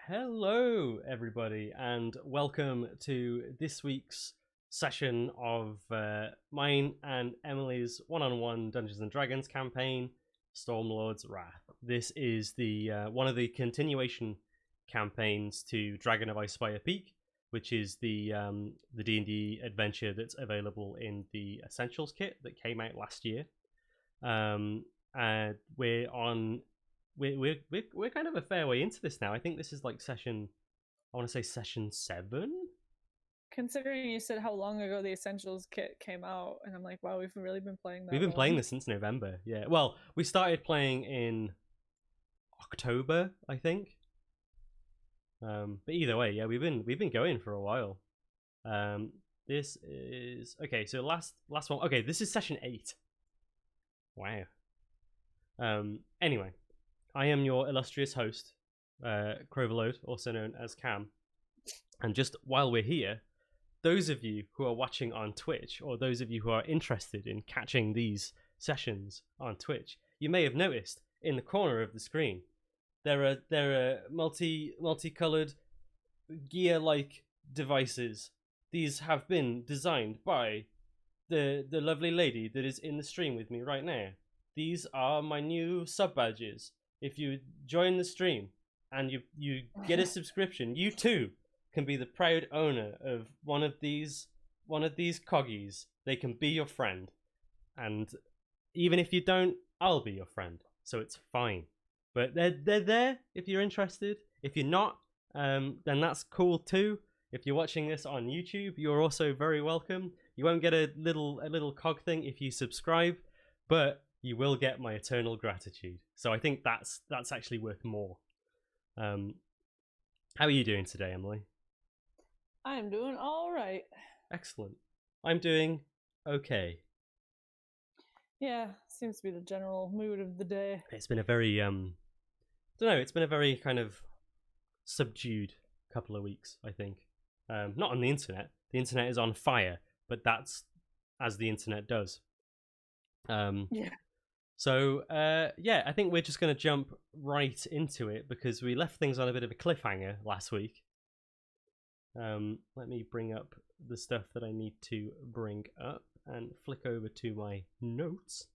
Hello, everybody, and welcome to this week's session of mine and Emily's one-on-one Dungeons and Dragons campaign, Stormlord's Wrath. This is the one of the continuation campaigns to Dragon of Icespire Peak, which is the D&D adventure that's available in the Essentials kit that came out last year. We're on. We're kind of a fair way into this now. I think this is like session 7. Considering you said how long ago the Essentials kit came out, and I'm like, wow, we've really been playing that. We've been playing this since November. Yeah. Well, we started playing in October, I think. But either way, yeah, we've been going for a while. This is okay. So last one. Okay, this is session 8. Wow. Anyway. I am your illustrious host, Croverload, also known as Cam. And just while we're here, those of you who are watching on Twitch, or those of you who are interested in catching these sessions on Twitch, you may have noticed in the corner of the screen there are multicolored gear-like devices. These have been designed by the lovely lady that is in the stream with me right now. These are my new sub badges. If you join the stream and you get a subscription, you too can be the proud owner of one of these coggies. They can be your friend, and even if you don't, I'll be your friend. So it's fine. But they're there if you're interested. If you're not, then that's cool too. If you're watching this on YouTube, you're also very welcome. You won't get a little cog thing if you subscribe, but you will get my eternal gratitude. So I think that's actually worth more. How are you doing today, Emily? I'm doing all right. Excellent. I'm doing okay. Yeah, seems to be the general mood of the day. It's been a very it's been a very kind of subdued couple of weeks, I think. Not on the internet. The internet is on fire, but that's as the internet does. Yeah. So, I think we're just going to jump right into it because we left things on a bit of a cliffhanger last week. Let me bring up the stuff that I need to bring up and flick over to my notes.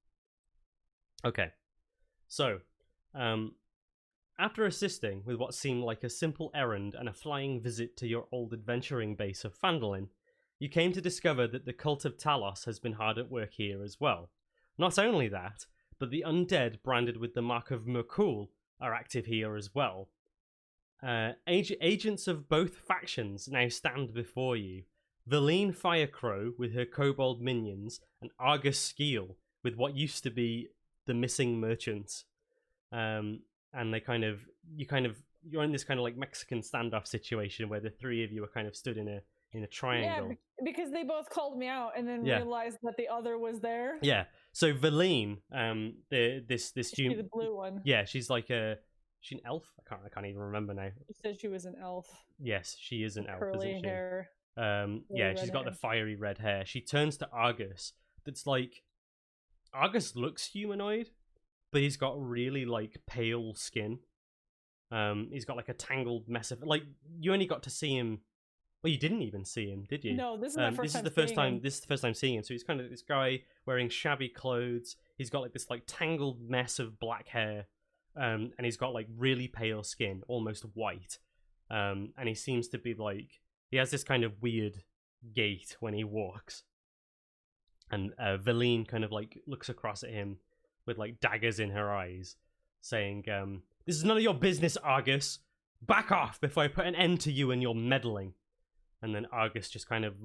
Okay, so, after assisting with what seemed like a simple errand and a flying visit to your old adventuring base of Phandalin, you came to discover that the cult of Talos has been hard at work here as well. Not only that, but the Undead branded with the mark of Myrkul are active here as well. Agents of both factions now stand before you. Valine Firecrow with her kobold minions, and Argus Skeel with what used to be the missing merchants. And you're in this kind of like Mexican standoff situation where the three of you are kind of stood in a triangle. Yeah, because they both called me out and then realized that the other was there. Yeah. So Valine, this human, the blue one. Yeah, she's like she's an elf. I can't even remember now. She said she was an elf. Yes, she is an elf, curly isn't she? Hair. Yeah, she's got the fiery red hair. She turns to Argus. That's like, Argus looks humanoid, but he's got really like pale skin. He's got like a tangled mess of you only got to see him. Well, you didn't even see him, did you? No, this is my first time. This is the first time seeing him. So he's kind of this guy wearing shabby clothes. He's got like this like tangled mess of black hair, and he's got like really pale skin, almost white. And he seems to be like, he has this kind of weird gait when he walks. And Valine kind of like looks across at him with like daggers in her eyes, saying, "This is none of your business, Argus. Back off before I put an end to you and your meddling." And then Argus just kind of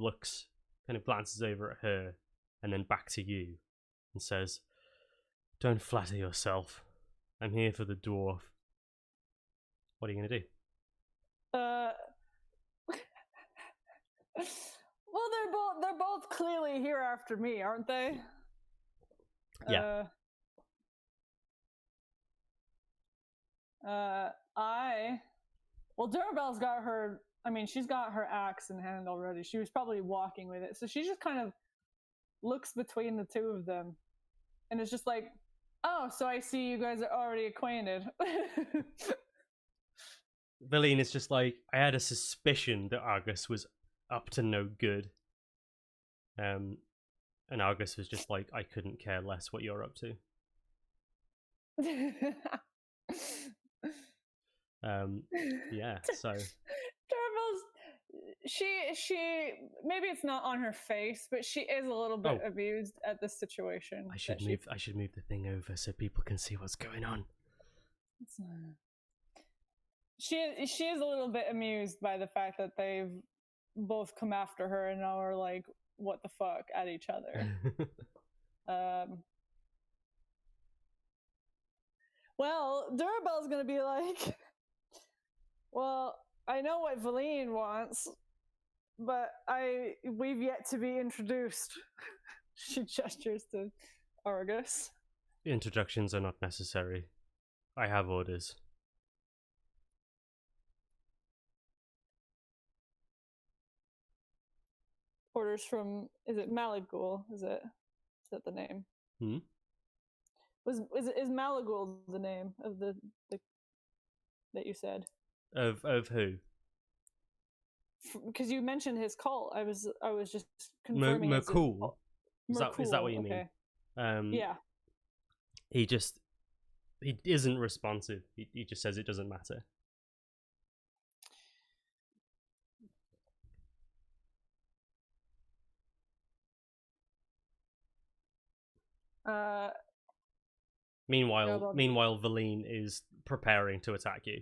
glances over at her and then back to you and says, "Don't flatter yourself. I'm here for the dwarf." What are you going to do? Well, they're both clearly here after me, aren't they? Yeah. Dourrebelle's got her. I mean, she's got her axe in hand already. She was probably walking with it. So she just kind of looks between the two of them. And it's just like, oh, so I see you guys are already acquainted. Valine is just like, I had a suspicion that Argus was up to no good. And Argus was just like, I couldn't care less what you're up to. Yeah, so Dourrebelle's she maybe it's not on her face, but she is a little bit abused at this situation. I should move the thing over so people can see what's going on. She is a little bit amused by the fact that they've both come after her and now are like, what the fuck, at each other. Well, Dourrebelle's gonna be like, well, I know what Valine wants, but we've yet to be introduced. She gestures to Argus. Introductions are not necessary. I have orders. Orders from, is it Malagul? Is that the name? Is Malagul the name of the that you said? Of who? Because you mentioned his cult. I was just confirming. Myrkul. Is that what you mean? Yeah. He isn't responsive. He just says it doesn't matter. Meanwhile, Valine is preparing to attack you.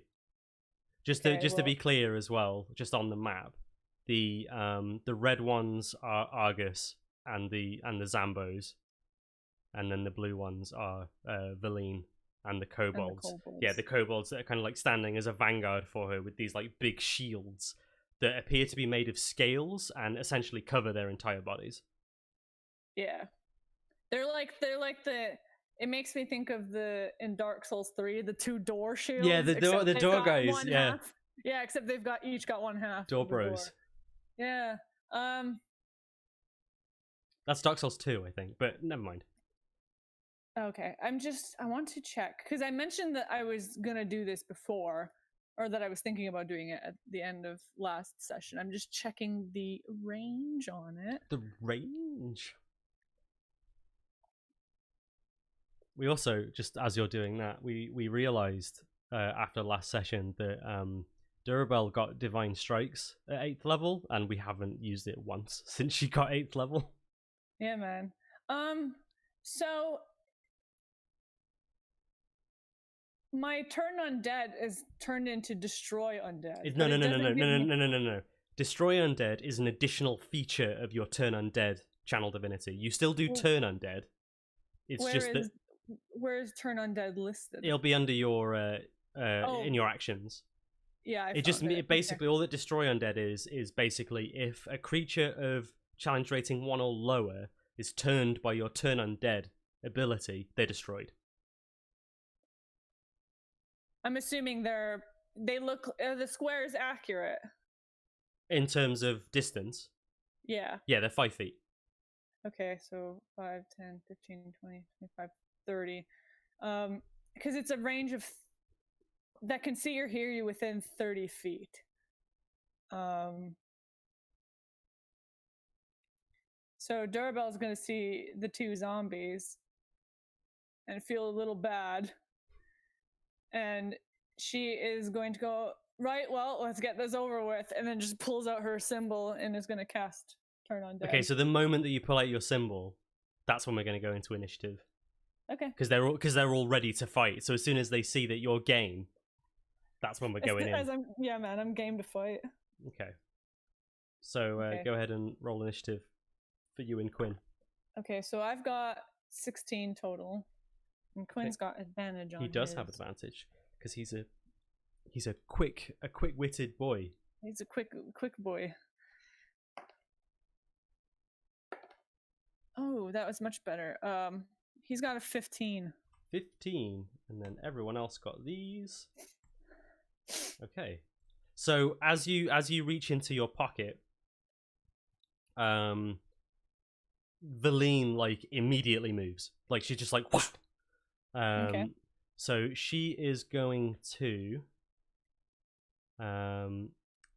Just to be clear as well, just on the map, the red ones are Argus and the Zambos, and then the blue ones are Valine and the Kobolds. Yeah, the Kobolds that are kind of like standing as a vanguard for her with these like big shields that appear to be made of scales and essentially cover their entire bodies. Yeah, they're like the. It makes me think of in Dark Souls 3, the two door shields. Yeah, the door guys. Yeah, half. Yeah, except they've each got one half. Door bros. Yeah. That's Dark Souls 2, I think, but never mind. Okay, I want to check because I mentioned that I was gonna do this before, or that I was thinking about doing it at the end of last session. I'm just checking the range on it. The range. We also, just as you're doing that, we realized after last session that Dourrebelle got Divine Strikes at 8th level, and we haven't used it once since she got 8th level. Yeah, man. So my turn undead is turned into destroy undead. No. Destroy undead is an additional feature of your turn undead channel divinity. You still do turn undead. It's just that. Where is turn undead listed? It'll be under your in your actions. Yeah, basically all that destroy undead is basically if a creature of challenge rating 1 or lower is turned by your turn undead ability, they're destroyed. I'm assuming they look the square is accurate in terms of distance. Yeah, they're 5 feet. Okay, so 5, 10, 15, 20, 25, 30. Because it's a range of that can see or hear you within 30 feet. So Dourrebelle's going to see the two zombies and feel a little bad. And she is going to go, right, well, let's get this over with. And then just pulls out her symbol and is going to cast Turn Undead. Okay, so the moment that you pull out your symbol, that's when we're going to go into initiative. Okay. Because they're all ready to fight. So as soon as they see that you're game, that's when we're going in. Yeah, man, I'm game to fight. Okay. So go ahead and roll initiative for you and Quinn. Okay, so I've got 16 total, and Quinn's got advantage on. He does have advantage because he's a quick-witted boy. He's a quick boy. Oh, that was much better. He's got a 15. 15, and then everyone else got these. Okay. So as you reach into your pocket, Valine like immediately moves. Like she's just like whoosh. Okay. So she is going to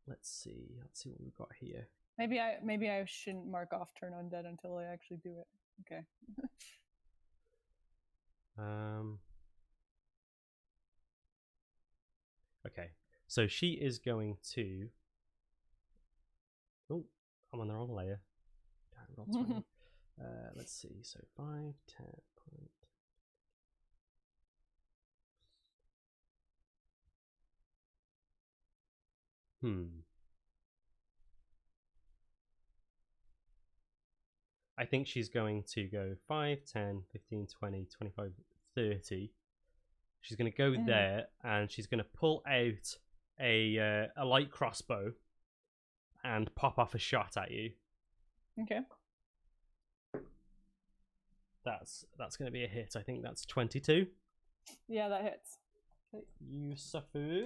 Let's see what we've got here. Maybe I shouldn't mark off turn undead until I actually do it. Okay. Okay, so she is going to. Oh, I'm on the wrong layer. Roll 20. Let's see. So 5, 10 point. I think she's going to go 5, 10, 15, 20, 25, 30. She's going to go there, and she's going to pull out a light crossbow and pop off a shot at you. Okay. That's going to be a hit. I think that's 22. Yeah, that hits. You suffer.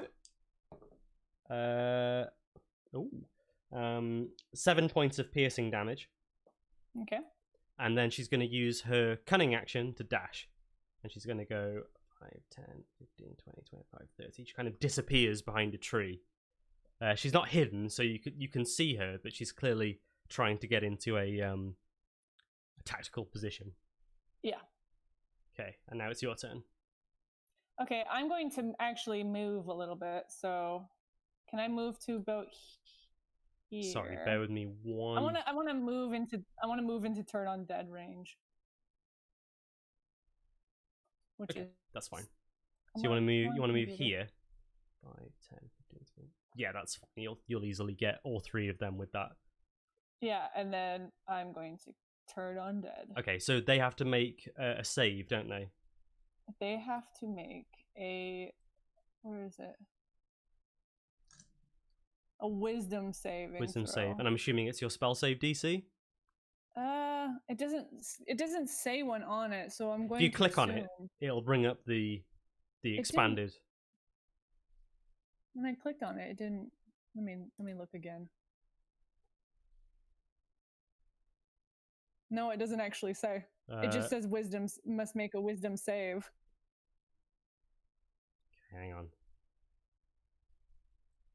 7 points of piercing damage. Okay. And then she's going to use her cunning action to dash. And she's going to go 5, 10, 15, 20, 25, 30. She kind of disappears behind a tree. She's not hidden, so you can see her, but she's clearly trying to get into a tactical position. Yeah. Okay, and now it's your turn. Okay, I'm going to actually move a little bit. So, can I move to about here? Sorry, bear with me one. I want to move into turn undead range. Which okay, is that's fine. So you want to move? You want to move here? 5, 10, 15, 20. Yeah, that's fine. You'll easily get all three of them with that. Yeah, and then I'm going to turn undead. Okay, so they have to make a save, don't they? They have to make a. Where is it? A wisdom saving. Wisdom throw. save, and I'm assuming it's your spell save DC. It doesn't say one on it, so I'm going. If you click on it, it'll bring up the expanded. When I clicked on it, it didn't. Let me look again. No, it doesn't actually say. It just says wisdom must make a wisdom save. Hang on.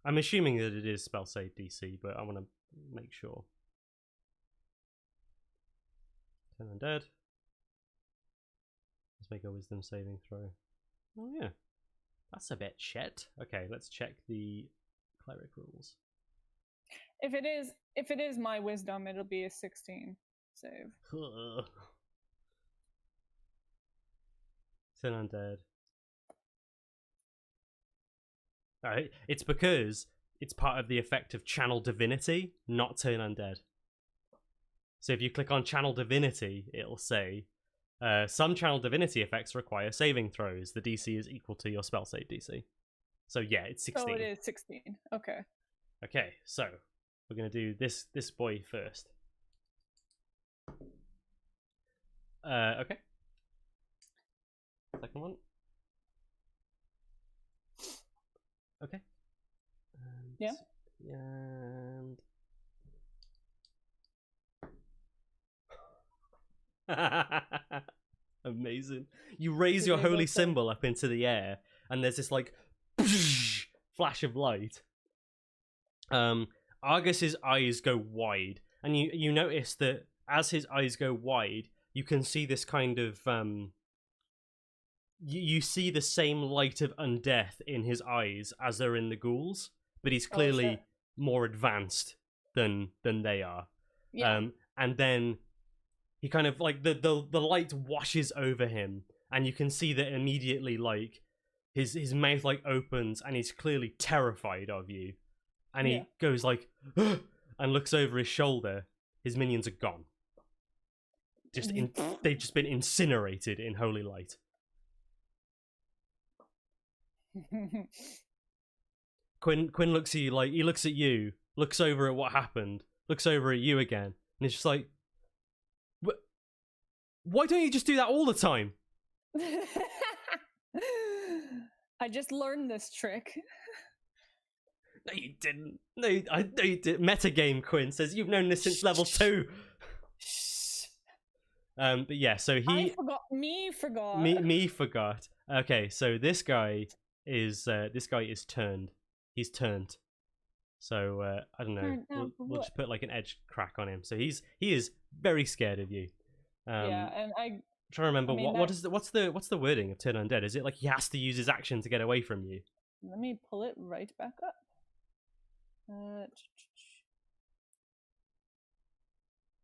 I'm assuming that it is spell save DC, but I want to make sure. Turn undead. Let's make a wisdom saving throw. Oh yeah, that's a bit shit. Okay, let's check the cleric rules. If it is my wisdom, it'll be a 16 save. Turn undead. Alright, it's because it's part of the effect of Channel Divinity, not Turn Undead. So if you click on Channel Divinity, it'll say, some Channel Divinity effects require saving throws. The DC is equal to your spell save DC. So yeah, it's 16. Oh, it is 16. Okay. Okay, so we're going to do this boy first. Okay. Second one. Okay. Yeah. And amazing. You raise your holy symbol up into the air, and there's this like flash of light. Argus's eyes go wide, and you notice that as his eyes go wide, you can see this kind of you see the same light of undeath in his eyes as they're in the ghouls, but he's clearly more advanced than they are. Yeah. And then he kind of like the light washes over him, and you can see that immediately like his mouth like opens, and he's clearly terrified of you, and he goes like and looks over his shoulder. His minions are gone. They've just been incinerated in holy light. Quinn looks at you like he looks at you, looks over at what happened, looks over at you again, and he's just like, why don't you just do that all the time? I just learned this trick. No, you didn't. No, you didn't. Metagame, Quinn says you've known this since level 2. But yeah, so he. I forgot. Me forgot. Me forgot. Okay, so this guy is turned. he's turned. So I don't know. Turned down for We'll what? just put like an edge crack on him. So he is very scared of you. Yeah, and I'm trying to remember I mean, what's the wording of turn undead? Is it like he has to use his action to get away from you? let me pull it right back up.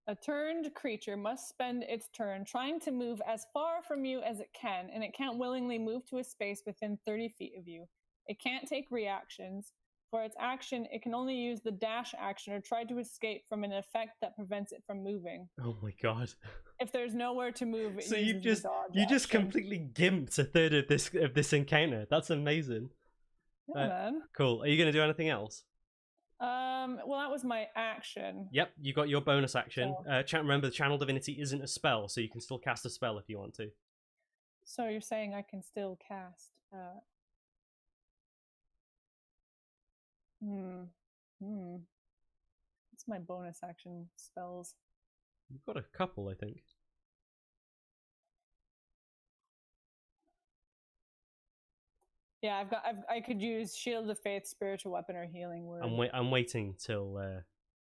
A turned creature must spend its turn trying to move as far from you as it can, and it can't willingly move to a space within 30 feet of you. It can't take reactions. For its action, it can only use the dash action or try to escape from an effect that prevents it from moving. Oh my god! If there's nowhere to move, it So uses the dodge you just action. completely gimped a third of this encounter. That's amazing. Yeah, man. Cool. Are you gonna do anything else? Well, that was my action. Yep, you got your bonus action. Remember, the Channel Divinity isn't a spell, so you can still cast a spell if you want to. So you're saying I can still cast? What's my bonus action spells? You've got a couple, I think. Yeah, I could use Shield of Faith, Spiritual Weapon, or Healing Word. I'm waiting till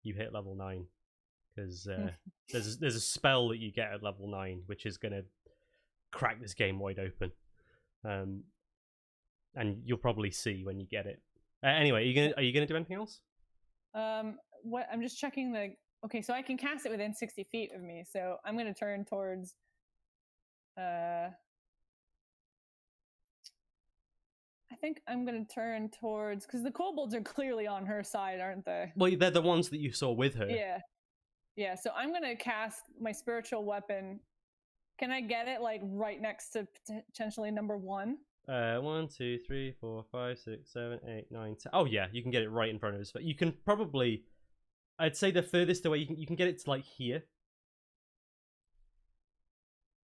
you hit level 9, because there's a spell that you get at level 9 which is gonna crack this game wide open, and you'll probably see when you get it. Anyway, are you gonna do anything else? What? I'm just checking the. Okay, so I can cast it within 60 feet of me. So I'm gonna turn towards. I think I'm going to turn towards, because the kobolds are clearly on her side, aren't they? Well, they're the ones that you saw with her. Yeah. So I'm going to cast my spiritual weapon. Can I get it like right next to potentially number 1? 1, 2, 3, 4, 5, 6, 7, 8, 9, 10. Oh yeah, you can get it right in front of us. But you can probably, I'd say the furthest away you can get it to like here,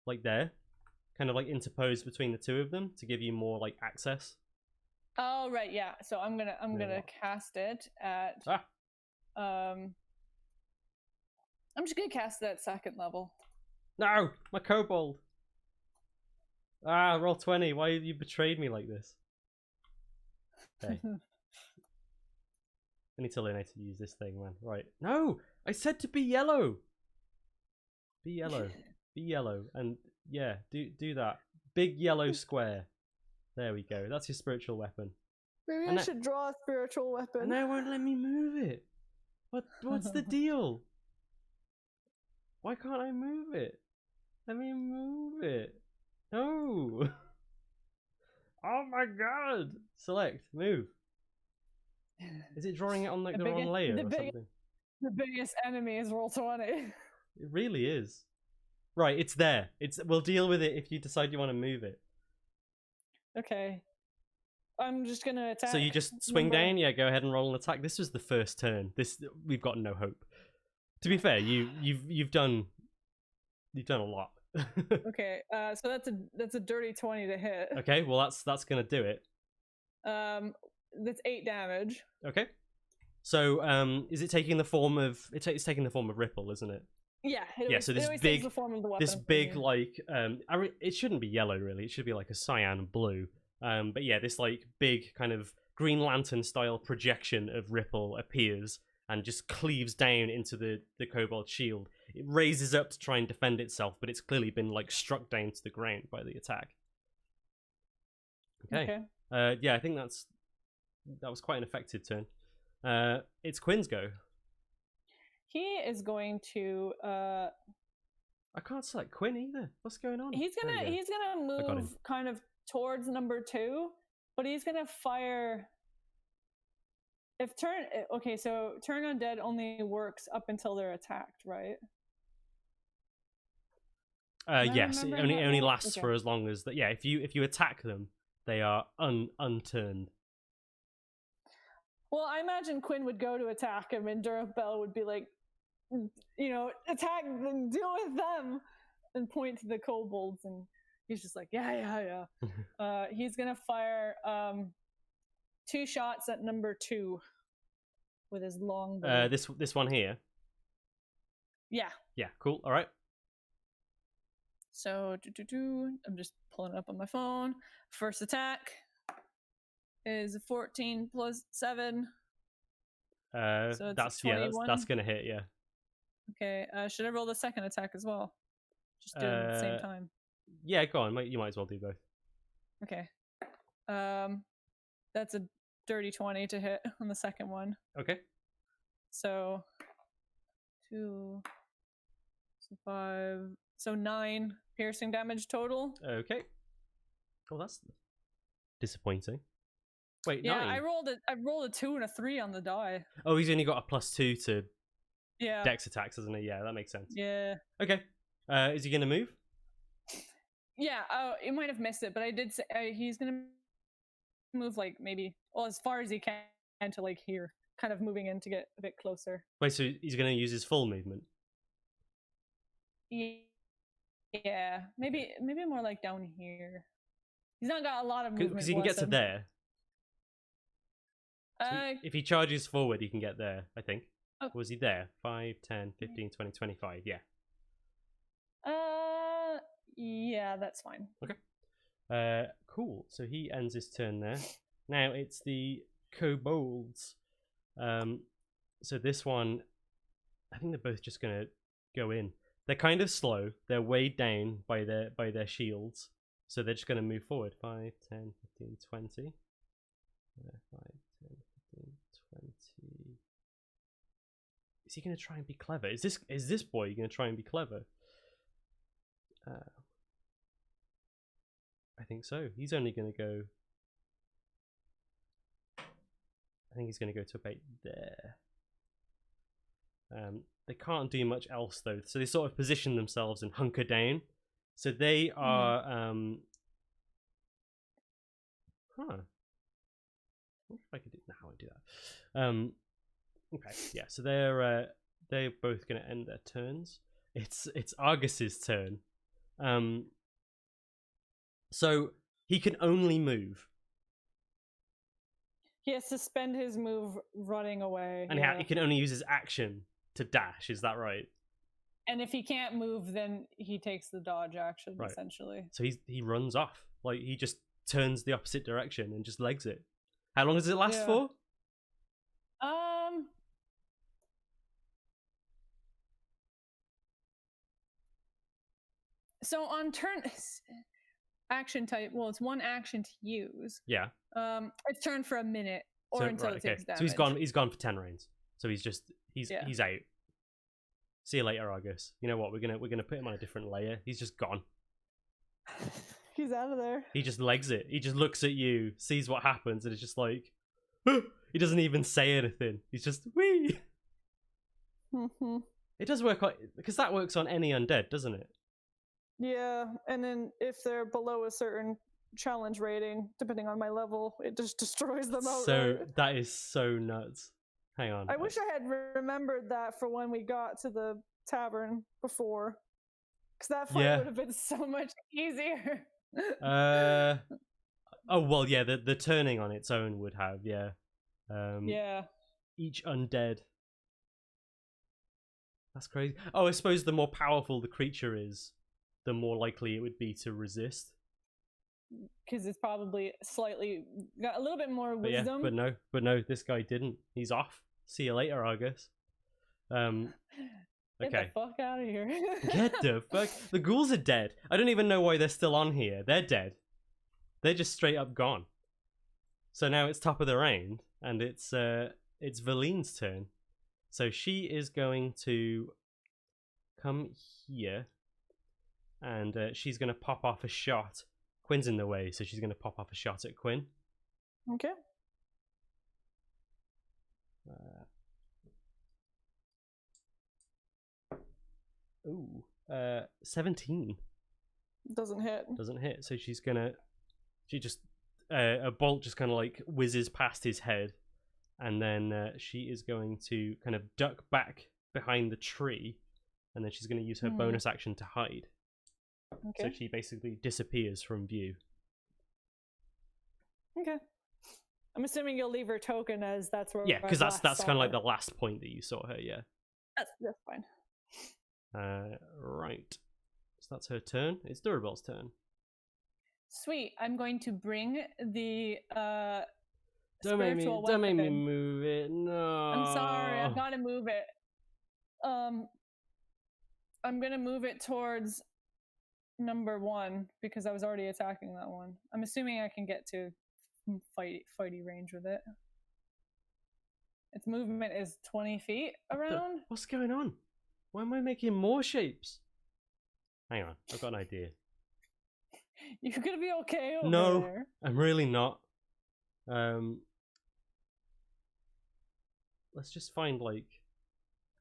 like there, kind of like interposed between the two of them to give you more like access. Oh right, yeah. So I'm gonna cast it at I'm just gonna cast it at 2nd level. No, my kobold. Roll 20. Why have you betrayed me like this? Okay. I need to learn how to use this thing, man. Right. No! I said to be yellow! Be yellow. Be yellow. And yeah, do that. Big yellow square. There we go. That's your spiritual weapon. Maybe I should draw a spiritual weapon. And they won't let me move it. What's the deal? Why can't I move it? Let me move it. No. Oh my god. Select. Move. Is it drawing it on like the wrong layer or something? The biggest enemy is roll 20. It really is. Right, it's there. We'll deal with it if you decide you want to move it. Okay. I'm just gonna attack. So you just swing down? Yeah, go ahead and roll an attack. This was the first turn. We've got no hope. To be fair, you've done a lot. Okay, so that's a dirty 20 to hit. Okay, well that's gonna do it. That's 8 damage. Okay. So is it taking the form of it's taking the form of Ripple, isn't it? Yeah. So this big like it shouldn't be yellow really. It should be like a cyan blue. But yeah, this like big kind of Green Lantern style projection of Ripple appears and just cleaves down into the kobold shield. It raises up to try and defend itself, but it's clearly been like struck down to the ground by the attack. Okay. Yeah, I think that was quite an effective turn. It's Quinn's go. He is going to I can't select Quinn either. What's going on? He's gonna move kind of towards number 2, but he's gonna fire. So turn undead only works up until they're attacked, right? Yes, it only lasts for as long as that. Yeah, if you attack them, they are unturned. Well, I imagine Quinn would go to attack him, and Dourrebelle would be like, attack them, deal with them, and point to the kobolds, and he's just like, yeah. He's gonna fire 2 shots at number 2 with his longbow. This one here. Yeah. Yeah. Cool. All right. So I'm just pulling it up on my phone. First attack is 14 plus 7. So it's that's 21. that's gonna hit. Yeah. Okay. Should I roll the second attack as well? Just do them at the same time. Yeah, go on. You might as well do both. Okay. That's a dirty 20 to hit on the second one. Okay. So 2, so 5, so 9 piercing damage total. Okay. Oh, that's disappointing. Wait, Yeah, 9. I rolled a 2 and a 3 on the die. Oh, he's only got a +2 to Yeah. Dex attacks, hasn't he? Yeah, that makes sense. Yeah. Okay. Is he gonna move? Yeah. Oh, you might have missed it, but I did say he's gonna move like maybe as far as he can to like here, kind of moving in to get a bit closer. Wait, so he's gonna use his full movement? Yeah. Maybe more like down here. He's not got a lot of movement. Because he can get to there. So Uh, if he charges forward, he can get there, I think. Oh. Was he there? 5, 10, 15, 20, 25. Yeah. Yeah, that's fine. Okay. Cool. So he ends his turn there. Now it's the Kobolds. So this one, I think they're both just gonna go in. They're kind of slow. They're weighed down by their shields. So they're just gonna move forward. 5, 10, 15, 20. 5, 10, 15, 20. Is he gonna try and be clever? Is this boy gonna try and be clever? I think so. He's only gonna go. I think he's gonna go to about there. They can't do much else though, so they sort of position themselves and hunker down. So they are. I wonder if I could do. No, I won't do that. Okay, yeah. So they're both gonna end their turns. It's Argus's turn. So he can only move. He has to spend his move running away. And he can only use his action to dash, is that right? And if he can't move, then he takes the dodge action, Right. essentially. So he runs off. Like, he just turns the opposite direction and just legs it. How long does it last for? So on turn action type, well, it's one action to use. Yeah. It's turned for a minute or until it takes damage. So he's gone for 10 rounds. So he's out. See you later, Argus. You know what? We're gonna put him on a different layer. He's just gone. He's out of there. He just legs it. He just looks at you, sees what happens, and it's just like he doesn't even say anything. He's just wee. It does work because that works on any undead, doesn't it? Yeah, and then if they're below a certain challenge rating, depending on my level, it just destroys them outright. So that is so nuts. Hang on. I wish I had remembered that for when we got to the tavern before, because that fight would have been so much easier. Oh well, yeah. The turning on its own would have, yeah. Yeah. Each undead. That's crazy. Oh, I suppose the more powerful the creature is, the more likely it would be to resist. Because it's probably slightly got a little bit more wisdom. Yeah, but no, this guy didn't. He's off. See you later, Argus. Okay. Get the fuck out of here. Get the fuck. The ghouls are dead. I don't even know why they're still on here. They're dead. They're just straight up gone. So now it's top of the round, and it's Valine's turn. So she is going to come here, and she's going to pop off a shot. Quinn's in the way, so she's going to pop off a shot at Quinn. Okay. 17. Doesn't hit. Doesn't hit. So a bolt just kind of like whizzes past his head, and then she is going to kind of duck back behind the tree, and then she's going to use her bonus action to hide. Okay. So she basically disappears from view. Okay. I'm assuming you'll leave her token as that's where. Yeah, because that's kind of like the last point that you saw her. Yeah. That's fine. Right. So that's her turn. It's Dourrebelle's turn. Sweet. I'm going to bring the Don't make me weapon. move it. No. I'm sorry, I gotta move it. I'm gonna move it towards number 1 because I was already attacking that one. I'm assuming I can get to fighty range with it. Its movement is 20 feet around. What's going on? Why am I making more shapes? Hang on, I've got an idea. You're gonna be okay over No, there. I'm really not. Let's just find like.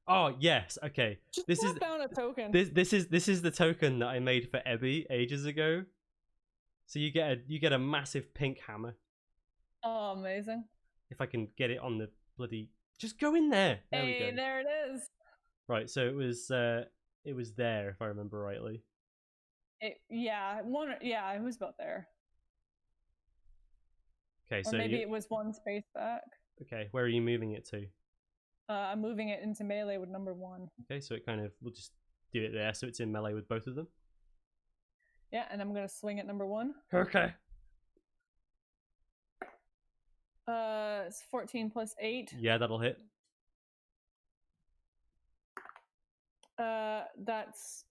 Oh yes, okay. Just this put is down a token. this is the token that I made for Ebby ages ago. So you get a massive pink hammer. Oh, amazing! If I can get it on the bloody, just go in there. There we Hey, go. there it is. Right, so it was there if I remember rightly. It was about there. Okay, Or so maybe it was one space back. Okay, where are you moving it to? I'm moving it into melee with number 1. Okay, so we'll just do it there, so it's in melee with both of them. Yeah, and I'm gonna swing at number 1. Okay. It's 14 plus 8. Yeah, that'll hit. That's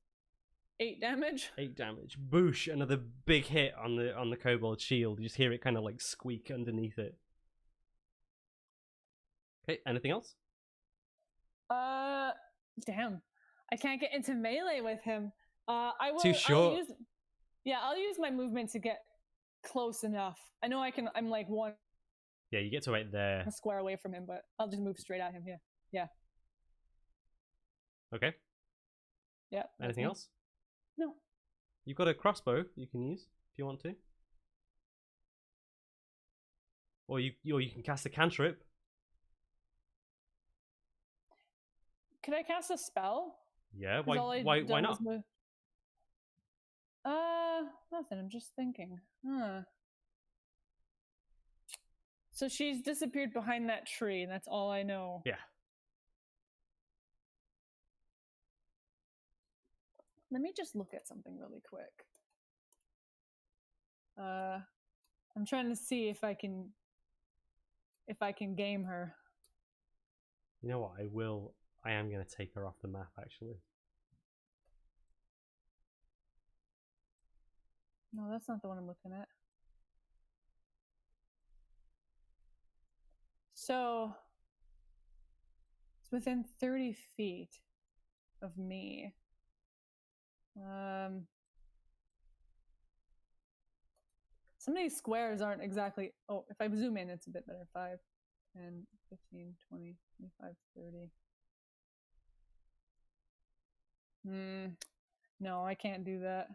8 damage. 8 damage. Boosh! Another big hit on the kobold shield. You just hear it kind of like squeak underneath it. Okay, anything else? Damn. I can't get into melee with him. I will. Too short. I'll use my movement to get close enough. I know I can. I'm like 1 Yeah, you get to right there. square away from him, but I'll just move straight at him. Yeah. Okay. Yeah. Anything else? No. You've got a crossbow you can use if you want to. Or you can cast a cantrip. Could I cast a spell? Yeah, why not? Nothing. I'm just thinking. So she's disappeared behind that tree, and that's all I know. Yeah. Let me just look at something really quick. I'm trying to see if I can game her. You know what? I am going to take her off the map, actually. No, that's not the one I'm looking at. So, it's within 30 feet of me. Some of these squares aren't exactly... Oh, if I zoom in, it's a bit better. 5, 10, 15, 20, 25, 30... No, I can't do that.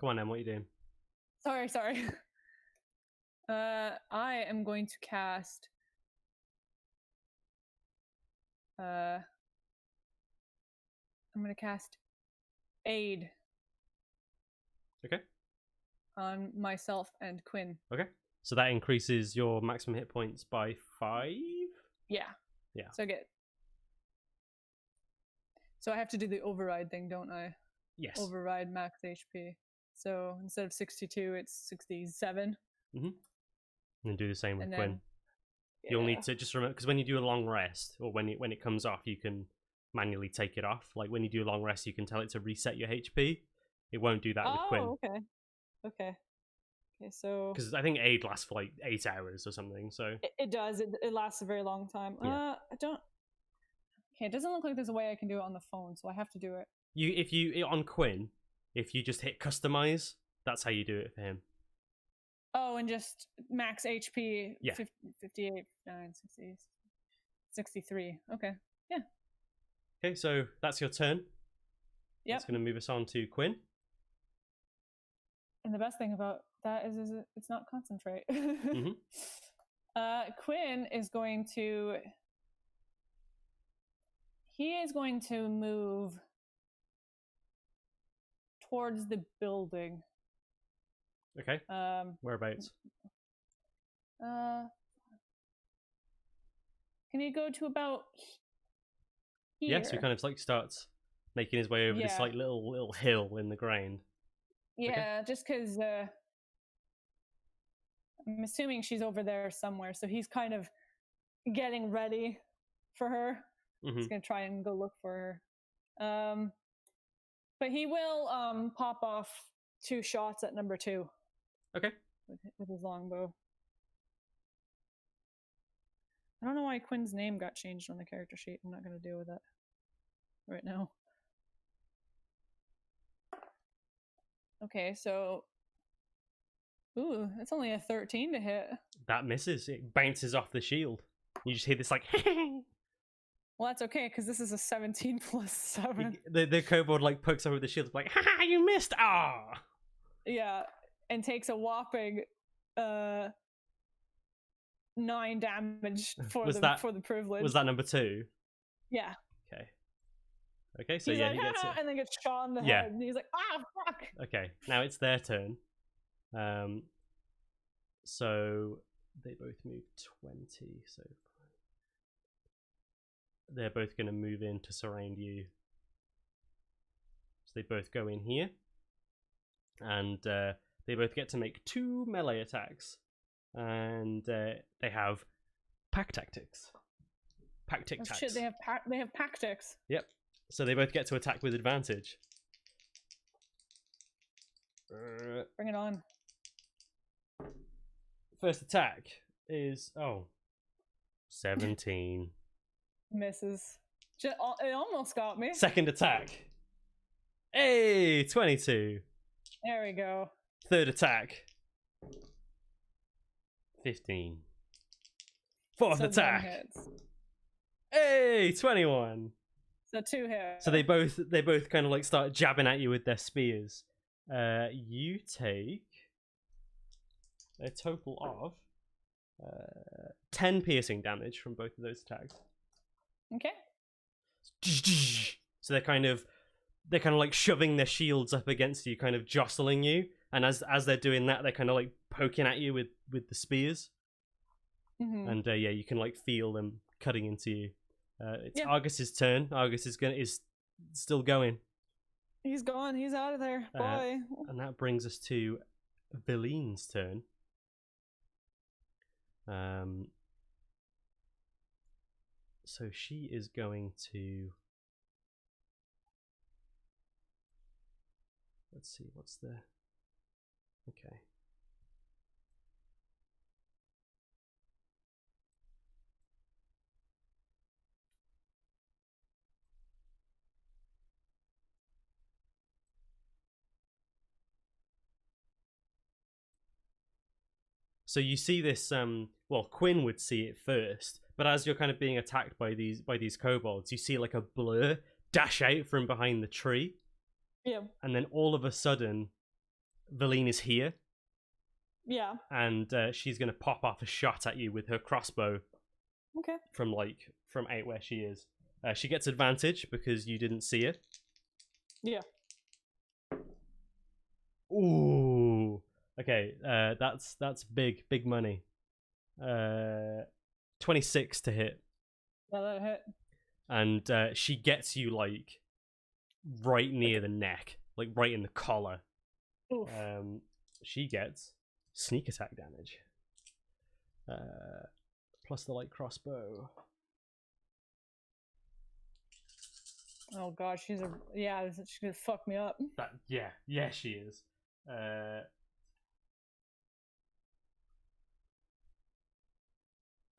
Come on, Em, what are you doing? Sorry. I am going to cast... I'm going to cast Aid. Okay. On myself and Quinn. Okay. So that increases your maximum hit points by 5? Yeah. Yeah. So I have to do the override thing, don't I? Yes. Override max HP. So instead of 62, it's 67. Mm-hmm. And do the same with And Quinn. then, You'll need to just remember, because when you do a long rest, or when it comes off, you can manually take it off. Like when you do a long rest, you can tell it to reset your HP. It won't do that with Quinn. Oh, okay, so... Because I think Aid lasts for like 8 hours or something, so... It does. It lasts a very long time. Yeah. I don't... Okay, it doesn't look like there's a way I can do it on the phone, so I have to do it. On Quinn, if you just hit customize, that's how you do it for him. Oh, and just max HP. Yeah. 58, 9, 60, 63. Okay. Yeah. Okay, so that's your turn. Yep. That's going to move us on to Quinn. And the best thing about that is it's not concentrate. Mm-hmm. Quinn is going to... He is going to move towards the building. Okay. Whereabouts? Can he go to about here? Yeah, so he kind of like starts making his way over this Yeah. like little hill in the ground. Yeah, just because I'm assuming she's over there somewhere, so he's kind of getting ready for her. Mm-hmm. He's gonna try and go look for her. But he will pop off 2 shots at number 2. Okay. With his longbow. I don't know why Quinn's name got changed on the character sheet. I'm not gonna deal with that right now. Okay, so ooh, it's only a 13 to hit. That misses. It bounces off the shield. You just hear this like Well, that's okay, because this is a 17 plus 7. the kobold like pokes over the shield like, ha, you missed. Ah. Yeah, and takes a whopping 9 damage for the privilege. Was that number 2? Yeah. Okay, so he's yeah, like, he gets it. And then gets shot in the head. And he's like, fuck. Okay, now it's their turn. So they both move 20, so they're both going to move in to surround you. So they both go in here, and they both get to make 2 melee attacks, and they have pack tactics. Pack tic tacs. Shit, they have tactics. Yep. So they both get to attack with advantage. Bring it on. First attack is 17. Misses. It almost got me. Second attack. Hey, 22. There we go. Third attack. 15. Fourth attack. Hey, 21. So 2 hits. So they both kind of like start jabbing at you with their spears. You take a total of 10 piercing damage from both of those attacks. Okay. So they're kind of like shoving their shields up against you, kind of jostling you, and as they're doing that, they're kind of like poking at you with the spears. Mm-hmm. And yeah, you can like feel them cutting into you. It's Argus's turn. Argus is still going. He's gone. He's out of there. Bye. And that brings us to Valine's turn. So she is going to. Let's see, what's the. Okay. So you see this, Quinn would see it first, but as you're kind of being attacked by these kobolds, you see like a blur dash out from behind the tree. Yeah. And then all of a sudden, Valine is here. Yeah. And she's going to pop off a shot at you with her crossbow. Okay. From out where she is. She gets advantage because you didn't see it. Yeah. Ooh. Okay, that's big money. 26 to hit. Yeah, that hit. And she gets you like right near the neck, like right in the collar. Oof. She gets sneak attack damage. Plus the light crossbow. Oh god, she's gonna fuck me up. Yeah, she is.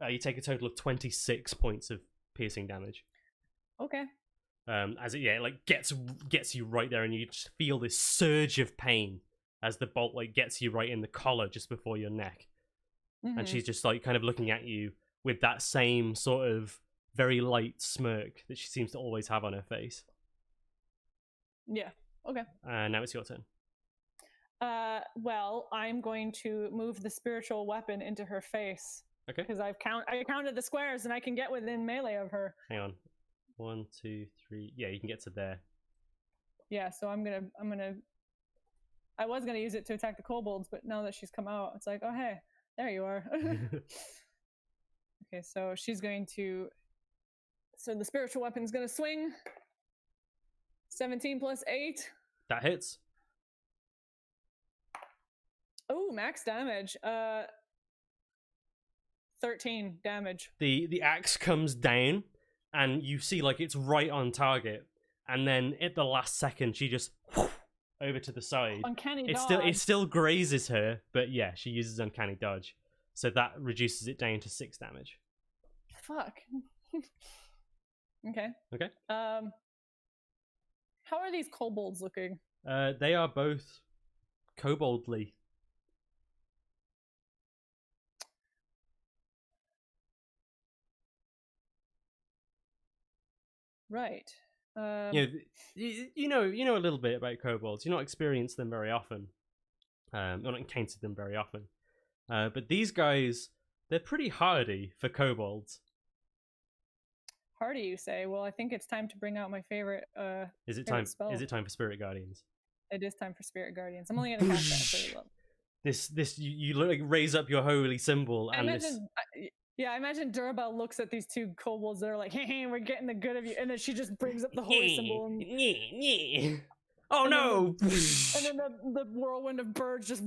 You take a total of 26 points of piercing damage. Okay. As it like gets you right there, and you just feel this surge of pain as the bolt like gets you right in the collar just before your neck. Mm-hmm. And she's just like kind of looking at you with that same sort of very light smirk that she seems to always have on her face. Yeah. Okay. Now it's your turn. Well, I'm going to move the spiritual weapon into her face. Okay. Because I counted the squares and I can get within melee of her. Hang on. 1, 2, 3. Yeah, you can get to there. Yeah, so I'm gonna. I was gonna use it to attack the kobolds, but now that she's come out, it's like, oh hey, there you are. Okay, so she's going to. So the spiritual weapon's going to swing. 17 plus 8. That hits. Oh, max damage. 13 damage. The axe comes down, and you see like it's right on target, and then at the last second she just over to the side. Uncanny dodge. It still grazes her, but yeah, she uses uncanny dodge, so that reduces it down to 6 damage. Fuck. Okay. Okay. How are these kobolds looking? They are both koboldly. Right. You know a little bit about kobolds. You've not experienced them very often. Or not encountered them very often. But these guys, they're pretty hardy for kobolds. Hardy, you say? Well, I think it's time to bring out my favorite. Is it favorite time? spell. Is it time for Spirit Guardians? It is time for Spirit Guardians. I'm only gonna cast that at 30 level. You like raise up your holy symbol, and I imagine Dourrebelle looks at these two kobolds that are like, hey, we're getting the good of you, and then she just brings up the holy symbol. And, oh no! And then the whirlwind of birds just.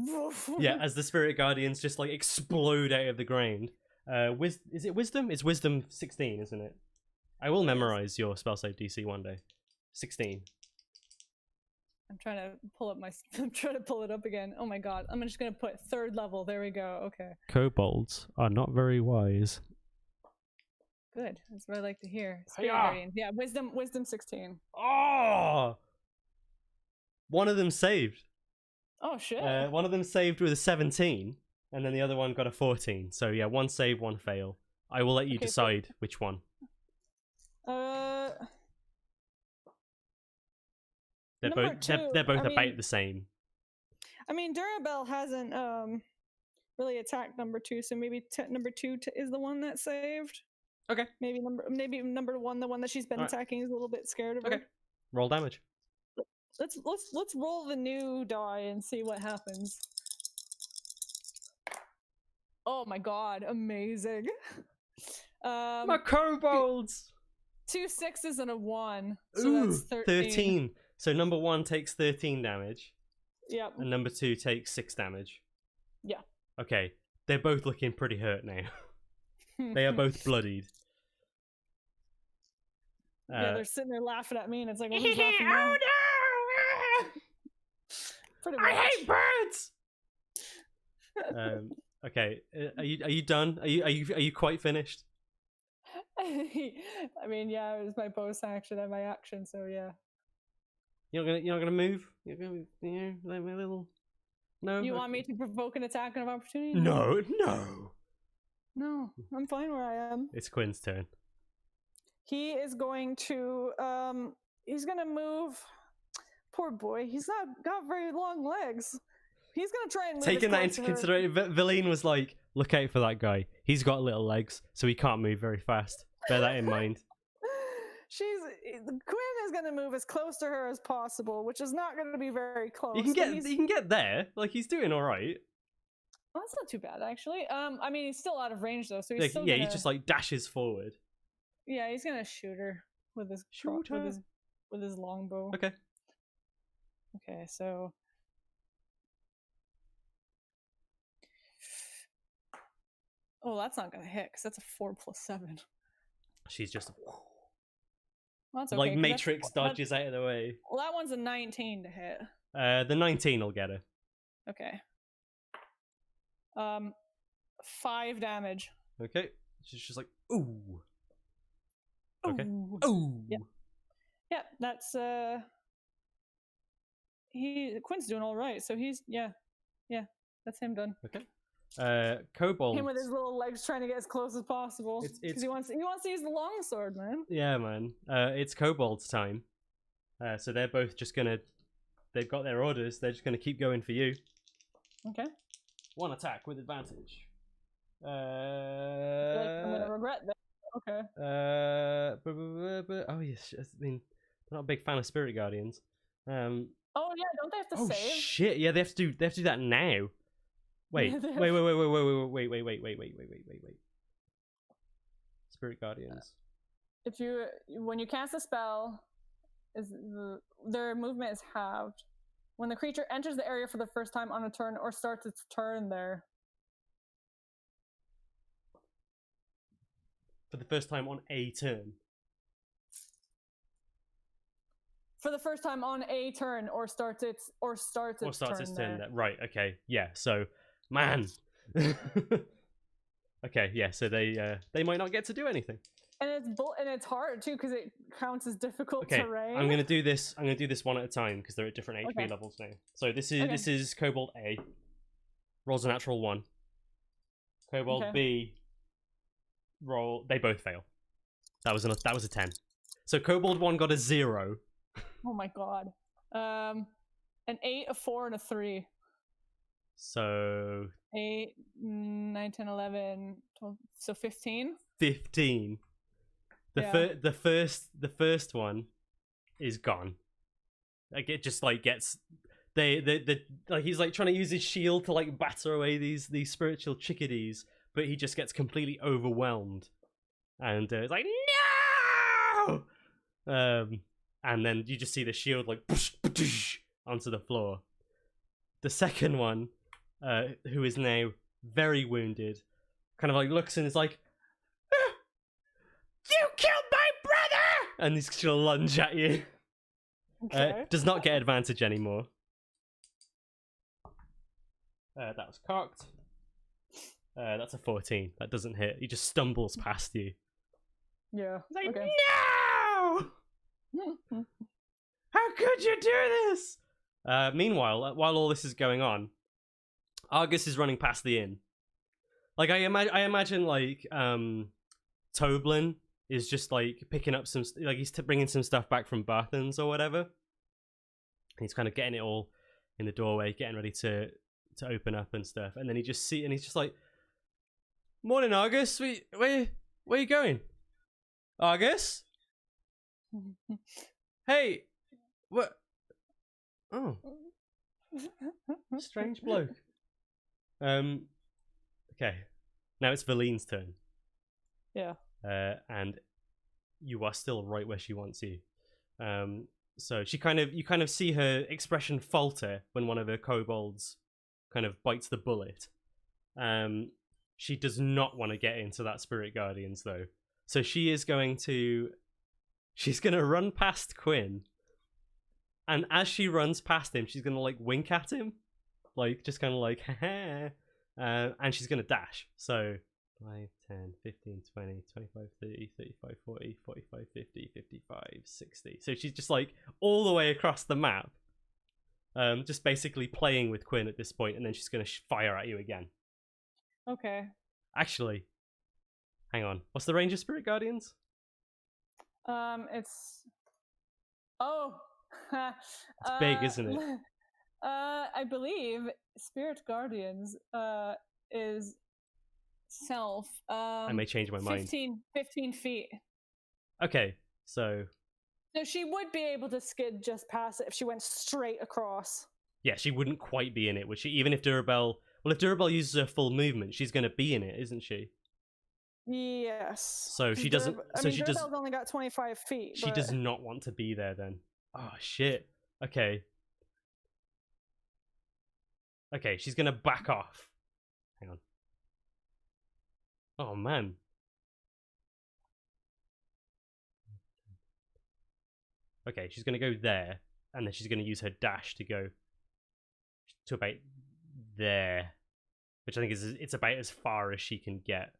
Yeah, as the Spirit Guardians just like explode out of the ground. Is it wisdom? It's wisdom 16, isn't it? I will memorize your spell save DC one day. 16. I'm trying to pull up I'm trying to pull it up again. Oh my god! I'm just gonna put 3rd level. There we go. Okay. Kobolds are not very wise. Good. That's what I like to hear. Spirit Guardians. Yeah, wisdom 16. Oh! One of them saved. Oh shit. One of them saved with a 17, and then the other one got a 14. So yeah, one save, one fail. I will let you decide which one. They're both about the same. I mean, Dourrebelle hasn't really attacked number 2, so maybe number 2 is the one that saved. Okay. Maybe number 1, the one that she's been attacking, is a little bit scared of her. Okay. Roll damage. Let's roll the new die and see what happens. Oh my god, amazing. My kobolds! 2 6s and a 1. So Ooh, that's 13. So number 1 takes 13 damage. Yep. And number 2 takes 6 damage. Yeah. Okay. They're both looking pretty hurt now. They are both bloodied. Yeah, they're sitting there laughing at me, and it's like, well, who's laughing now? Oh no! Pretty much. I hate birds. Okay. Are you done? Are you quite finished? I mean, yeah, it was my bonus action and my action, so yeah. You're not gonna move. You're gonna, like my little. No. You want me to provoke an attack of opportunity? No. No, I'm fine where I am. It's Quinn's turn. He is going to he's gonna move. Poor boy, he's not got very long legs. He's gonna try and move. Taking that into consideration, Valine was like, "Look out for that guy. He's got little legs, so he can't move very fast. Bear that in mind." Quinn is gonna move as close to her as possible, which is not gonna be very close. You can get there. Like, he's doing all right. Well, that's not too bad, actually. I mean, he's still out of range though, so he's still he just like dashes forward. Yeah, he's gonna shoot her with his with his longbow. Okay. Okay, so. Oh, that's not gonna hit because that's a 4 + 7. She's just Well, that's okay, like Matrix dodges out of the way. Well, that one's a 19 to hit. The 19 will get her. Okay. 5 damage. Okay. She's just like, ooh. Okay. Ooh. Ooh. Yeah, that's Quinn's doing all right, so he's that's him done. Okay. Kobold. Him with his little legs trying to get as close as possible because he wants to use the longsword, man. Yeah, man. It's Kobold's time. So they're both just gonna. They've got their orders. They're just gonna keep going for you. Okay. 1 attack with advantage. I feel like I'm gonna regret that. Okay. Oh yes. I mean, I'm not a big fan of Spirit Guardians. Oh yeah, don't they have to save? Oh shit! Yeah, they have to do that now. Wait. Spirit Guardians? When you cast a spell, their movement is halved. When the creature enters the area for the first time on a turn or starts its turn there. For the first time on a turn. For the first time on a turn or starts its turn there. Right, okay. Yeah, so man. Okay, yeah, so they might not get to do anything. And it's hard too because it counts as difficult terrain. I'm gonna do this one at a time because they're at different HP levels now. So this is Kobold A. Rolls a natural 1. Kobold B. They both fail. That was a 10. So Kobold 1 got a 0. Oh my god. An 8, a 4, and a 3. So 8, 9, 10, 11, 12, so 15. 15. The first one is gone. Like it just like gets like he's like trying to use his shield to like batter away these spiritual chickadees, but he just gets completely overwhelmed, and it's like no. And then you just see the shield like onto the floor. The second one, who is now very wounded, kind of like looks and is like, "You killed my brother!" And he's gonna lunge at you. Okay. Does not get advantage anymore. That was cocked. That's a 14. That doesn't hit. He just stumbles past you. Yeah. He's like, okay. no! How could you do this? Meanwhile, while all this is going on, Argus is running past the inn. Like I imagine, like Toblin is just like picking up some, like he's bringing some stuff back from Barthen's or whatever. And he's kind of getting it all in the doorway, getting ready to open up and stuff. And then he's just like, "Morning, Argus. Where you going, Argus? Hey, what? Oh, strange bloke." Okay, now it's Valine's turn. Yeah. And you are still right where she wants you. So you kind of see her expression falter when one of her kobolds kind of bites the bullet. She does not want to get into that Spirit Guardians though. So she's going to run past Quinn. And as she runs past him, she's going to like wink at him. Like just kind of like, haha. And she's going to dash. So 5, 10, 15, 20, 25, 30, 35, 40, 45, 50, 55, 60. So she's just like all the way across the map. Just basically playing with Quinn at this point, and then she's going to fire at you again. Okay. Actually, hang on. What's the range of Spirit Guardians? It's... Oh! It's big, isn't it? I believe Spirit Guardians is self. I may change my mind. 15 feet. Okay, so she would be able to skid just past it if she went straight across. Yeah, she wouldn't quite be in it, would she? Even if Dourrebelle... Well, if Dourrebelle uses her full movement, she's going to be in it, isn't she? Yes. So she doesn't... Dourrebelle's only got 25 feet. She does not want to be there then. Oh, shit. Okay. Okay, she's going to back off. Hang on. Oh, man. Okay, she's going to go there, and then she's going to use her dash to go to about there, which I think it's about as far as she can get.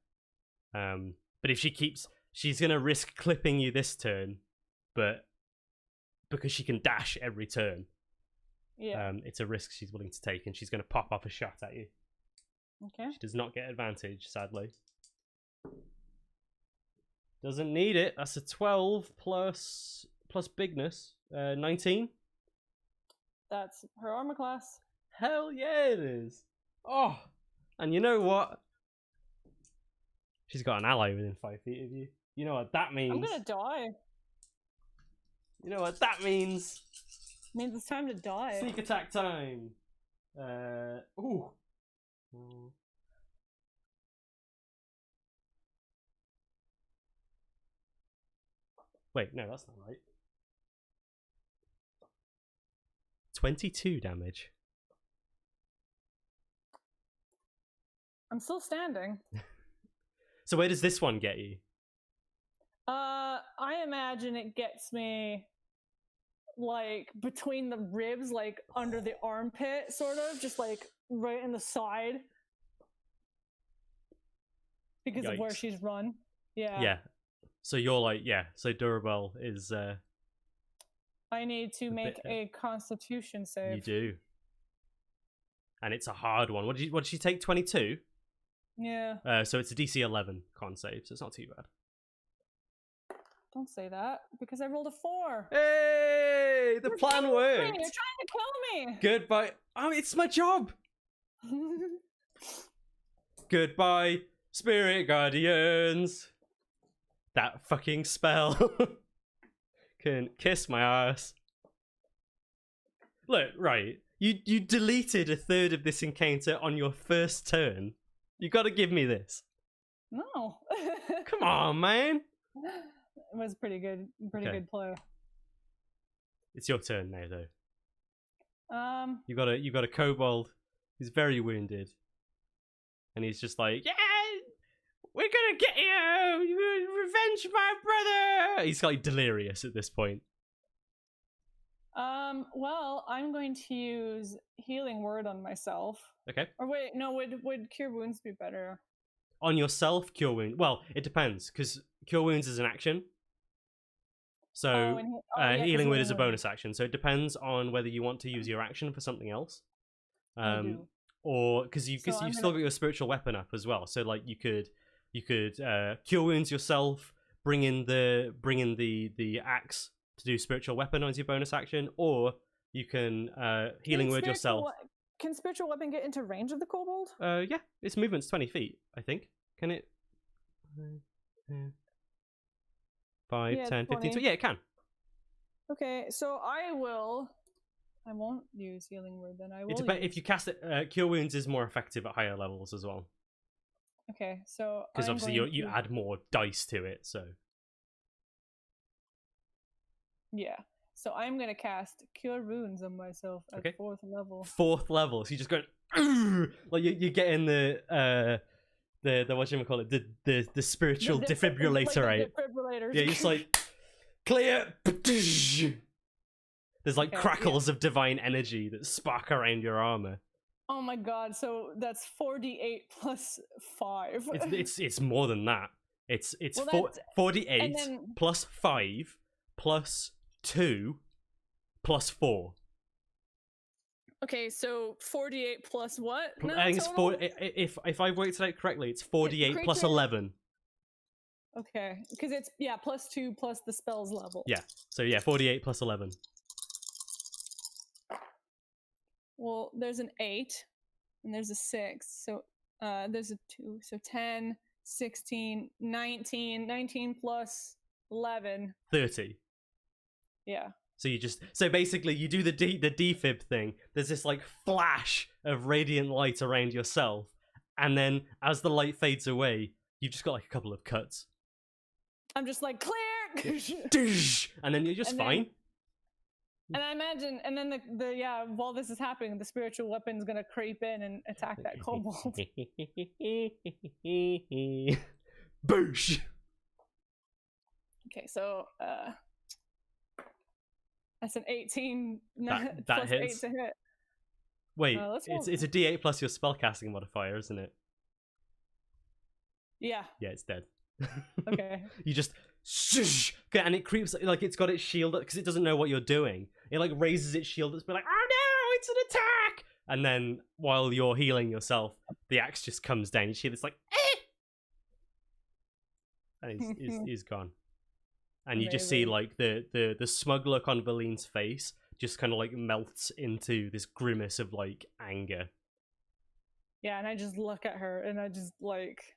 But if she keeps... She's going to risk clipping you this turn, but because she can dash every turn, yeah, it's a risk she's willing to take, and she's going to pop off a shot at you. Okay. She does not get advantage, sadly. Doesn't need it. That's a 12 plus bigness. 19. That's her armor class. Hell yeah, it is. Oh, and you know what? She's got an ally within 5 feet of you. You know what that means? I'm gonna die. You know what that means? It means it's time to die. Sneak attack time. Ooh. Wait, no, that's not right. 22 damage. I'm still standing. So where does this one get you? I imagine it gets me like between the ribs, like under the armpit, sort of, just like right in the side. Because of where Yikes. she's run. Yeah. Yeah. So you're like, yeah, so Dourrebelle is I need to make a constitution save. You do. And it's a hard one. What did she take? 22? Yeah. So it's a DC 11 con save, so it's not too bad. Don't say that, because I rolled a 4. Hey! The plan worked! You're trying to kill me! Goodbye. Oh, it's my job! Goodbye, Spirit Guardians! That fucking spell can kiss my ass. Look, right. You deleted a third of this encounter on your first turn. You gotta give me this. No. Come on, man! It was pretty good. Good play. It's your turn now, though. You got a kobold who's very wounded, and he's just like, "Yeah, we're gonna get you! You revenge my brother!" He's like delirious at this point. Well, I'm going to use Healing Word on myself. Okay. Or wait, no, would Cure Wounds be better? On yourself, Cure Wounds. Well, it depends, because Cure Wounds is an action. So, Healing Word is a bonus action. So it depends on whether you want to use your action for something else. Or, because you've still got your spiritual weapon up as well. So, like, you could Cure Wounds yourself, bring in the axe to do spiritual weapon as your bonus action, or you can Healing Word yourself. Can spiritual weapon get into range of the kobold? Yeah, its movement's 20 feet, I think. Can it? 5, 10, 15. So yeah, it can. Okay, so I won't use Healing Word then. If you cast it, Cure Wounds is more effective at higher levels as well. Okay, so because obviously you add more dice to it, so. Yeah. So I'm gonna cast Cure Wounds on myself at 4th level. 4th level. So you just go like you get in the whatchamacallit, the spiritual defibrillator, right? Defibrillators. Yeah, you're just like clear. There's like crackles of divine energy that spark around your armor. Oh my god! So that's 4d8 plus 5. It's more than that. It's 48 plus 5 plus 2 plus 4. Okay, so 48 plus what? I think it's 4. If I've worked it out correctly, it's 48 plus 11. Okay, because it's plus 2 plus the spell's level. Yeah, so 48 plus 11. Well, there's an 8 and there's a 6, so there's a 2, so 10, 16, 19 plus 11. 30. Yeah. So basically you do the defib thing. There's this like flash of radiant light around yourself, and then as the light fades away, you've just got like a couple of cuts. I'm just like clear, and then you're just fine. And I imagine, and then while this is happening, the spiritual weapon's gonna creep in and attack that kobold. Boosh. Okay, so that's an 18. That plus hits. 8 to hit. Wait, it's a D8 plus your spellcasting modifier, isn't it? Yeah. Yeah, it's dead. Okay. You just and it creeps like it's got its shield up because it doesn't know what you're doing. It like raises its shield. It's like, oh no, it's an attack! And then while you're healing yourself, the axe just comes down. You see this like, and he's gone. And you just see like the smug look on Valine's face just kind of like melts into this grimace of like anger. Yeah, and I just look at her and I just like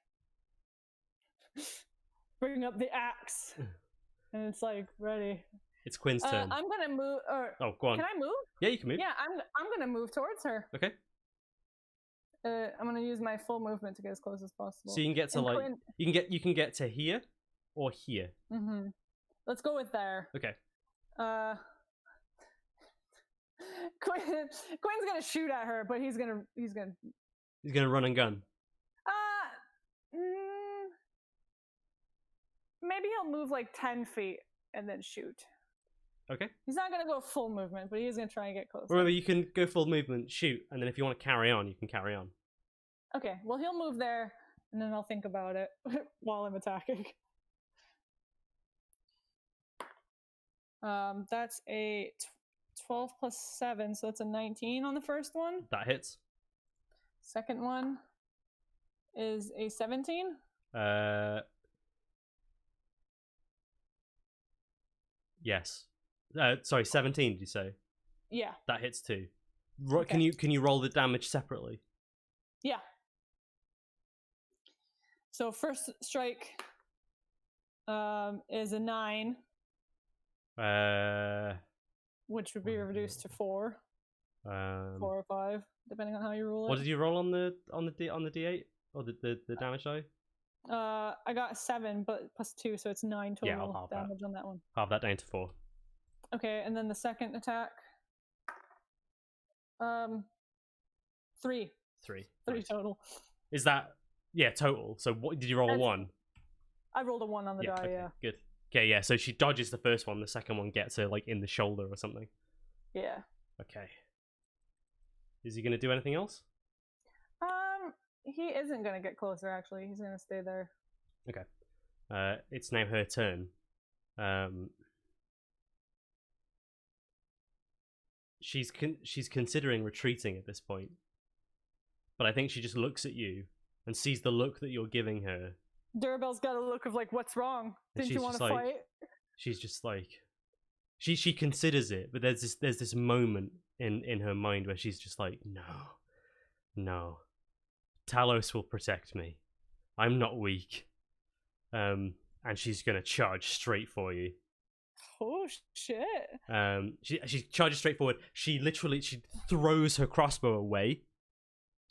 bring up the axe, and it's like ready. It's Quinn's turn. I'm gonna move. Oh, go on. Can I move? Yeah, you can move. Yeah, I'm gonna move towards her. Okay. I'm gonna use my full movement to get as close as possible. So you can get to you can get to here or here. Mm-hmm. let's go with there. Okay. Quinn's gonna shoot at her, but he's gonna run and gun. Maybe he'll move like 10 feet and then shoot. Okay. He's not gonna go full movement, but he's gonna try and get close. Remember, you can go full movement, shoot, and then if you want to carry on, you can carry on. Okay, well, he'll move there, and then I'll think about it while I'm attacking. That's a 12 plus 7, so that's a 19 on the first one. That hits. Second one is a 17. Yes. Sorry, 17, did you say? Yeah. That hits too. Okay. Can you roll the damage separately? Yeah. So first strike is a 9. Which would be reduced to 4. 4 or 5, depending on how you roll it. What did you roll on the D8 or the damage die? I got a 7, but plus 2, so it's 9 total I'll damage on that one. Halve that down to 4. Okay, and then the second attack. 3. 3 nice. Total. Is that total? So what did you roll? A 1? I rolled a 1 on the die. Okay, yeah. Good. Okay, yeah. So she dodges the first one. The second one gets her like in the shoulder or something. Yeah. Okay. Is he gonna do anything else? He isn't gonna get closer. Actually, he's gonna stay there. Okay. It's now her turn. She's considering retreating at this point, but I think she just looks at you and sees the look that you're giving her. Dourrebelle's got a look of like, "What's wrong? Didn't you want to fight?" She's just like, she considers it, but there's this moment in her mind where she's just like, no, Talos will protect me. I'm not weak. And she's gonna charge straight for you. Oh shit! She charges straight forward. She throws her crossbow away,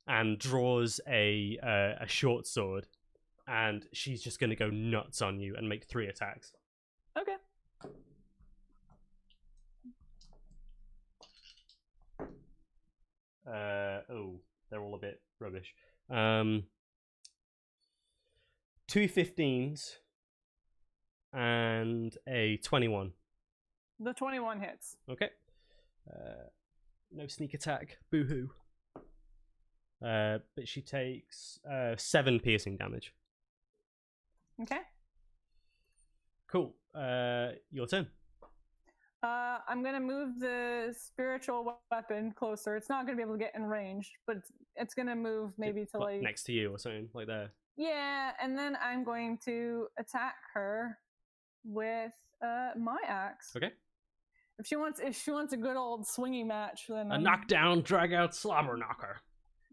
and draws a short sword, and she's just gonna go nuts on you and make 3 attacks. Okay. They're all a bit rubbish. 2 15s and a 21. The 21 hits. Okay. No sneak attack. Boo-hoo. But she takes 7 piercing damage. Okay. Cool. Your turn. I'm gonna move the spiritual weapon closer. It's not gonna be able to get in range, but it's gonna move maybe to like next to you or something like there. Yeah, and then I'm going to attack her with my axe. Okay. If she wants a good old swingy match, then a knockdown, drag out, slobber knocker.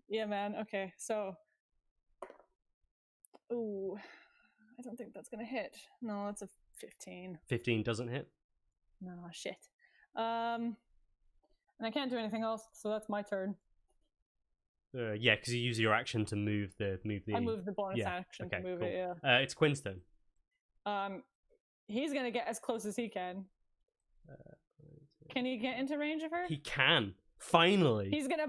Yeah, man. Okay, so ooh, I don't think that's gonna hit. No, that's a 15. 15 doesn't hit. No, shit. And I can't do anything else, so that's my turn. Yeah, because you use your action to move the. I moved the bonus action to move it. Yeah. It's Quinn's turn. He's gonna get as close as he can. Can he get into range of her? He can. Finally. He's gonna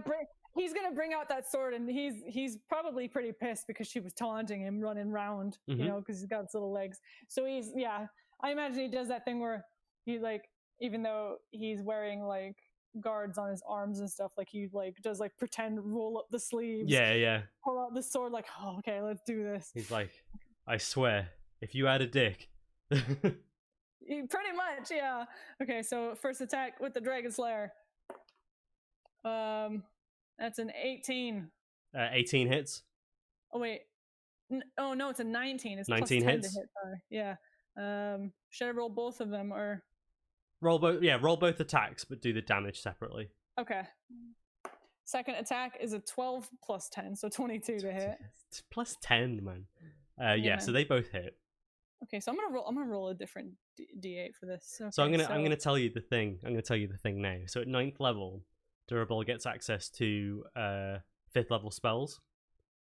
bring out that sword, and he's probably pretty pissed because she was taunting him, running round, you know, because he's got his little legs. So I imagine he does that thing where he like, even though he's wearing like guards on his arms and stuff, like he like does like pretend roll up the sleeves. Yeah. Pull out the sword, like, oh, okay, let's do this. He's like, I swear, if you had a dick. Pretty much, yeah. Okay, so first attack with the Dragon Slayer. That's an 18. 18 hits. Oh wait. Oh no, it's a 19. It's 19 plus 10 hits. to hit. Yeah. Should I roll both of them or? Roll both. Yeah, roll both attacks, but do the damage separately. Okay. Second attack is a 12 plus 10, so 22 to hit. It's plus 10, man. Yeah, so they both hit. Okay, so I'm gonna roll a different D8 for this. Okay, so I'm gonna tell you the thing. I'm gonna tell you the thing now. So at 9th level, Dourrebelle gets access to 5th level spells.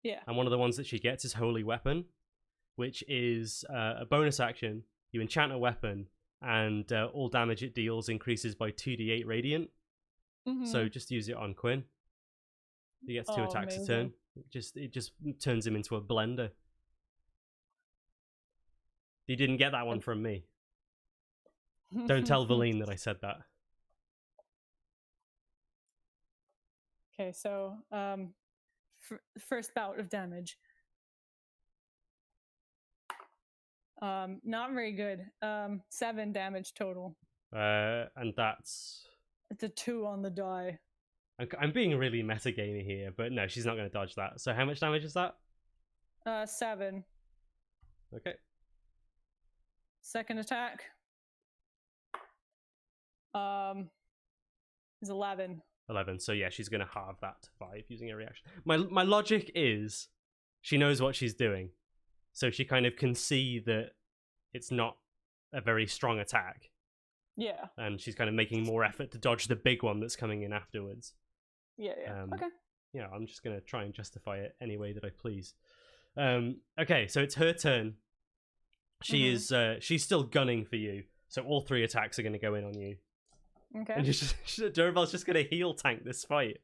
Yeah. And one of the ones that she gets is Holy Weapon, which is a bonus action. You enchant a weapon, and all damage it deals increases by 2d8 radiant. So just use it on Quinn. He gets 2 attacks a turn. It just turns him into a blender. You didn't get that one from me. Don't tell Valine that I said that. Okay, so first bout of damage. Not very good. 7 damage total. And that's... It's a 2 on the die. I'm being really metagamey here, but no, she's not going to dodge that. So how much damage is that? 7. Okay. Second attack. Is 11. 11. So yeah, she's going to halve that to 5 using a reaction. My logic is she knows what she's doing. So she kind of can see that it's not a very strong attack. Yeah. And she's kind of making more effort to dodge the big one that's coming in afterwards. Yeah. Okay. Yeah, I'm just going to try and justify it any way that I please. Okay, so it's her turn. She's still gunning for you. So all 3 attacks are going to go in on you. Okay. And Dourrebelle's just going to heal tank this fight.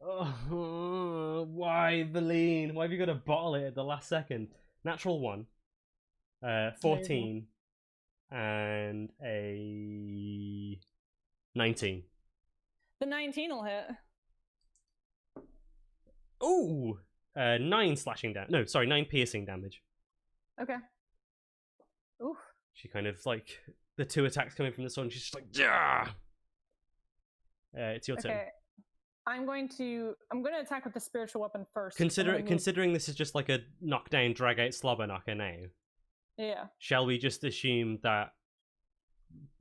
Oh, why, Valine? Why have you got to bottle it at the last second? Natural 1. 14. And a 19. The 19 will hit. Ooh! 9 slashing damage. No, sorry, 9 piercing damage. Okay. Oof. She kind of like the 2 attacks coming from this one. She's just like, yeah. It's your turn. Okay. I'm going to attack with the spiritual weapon first. Considering this is just like a knockdown, drag out slobber knocker now. Yeah. Shall we just assume that?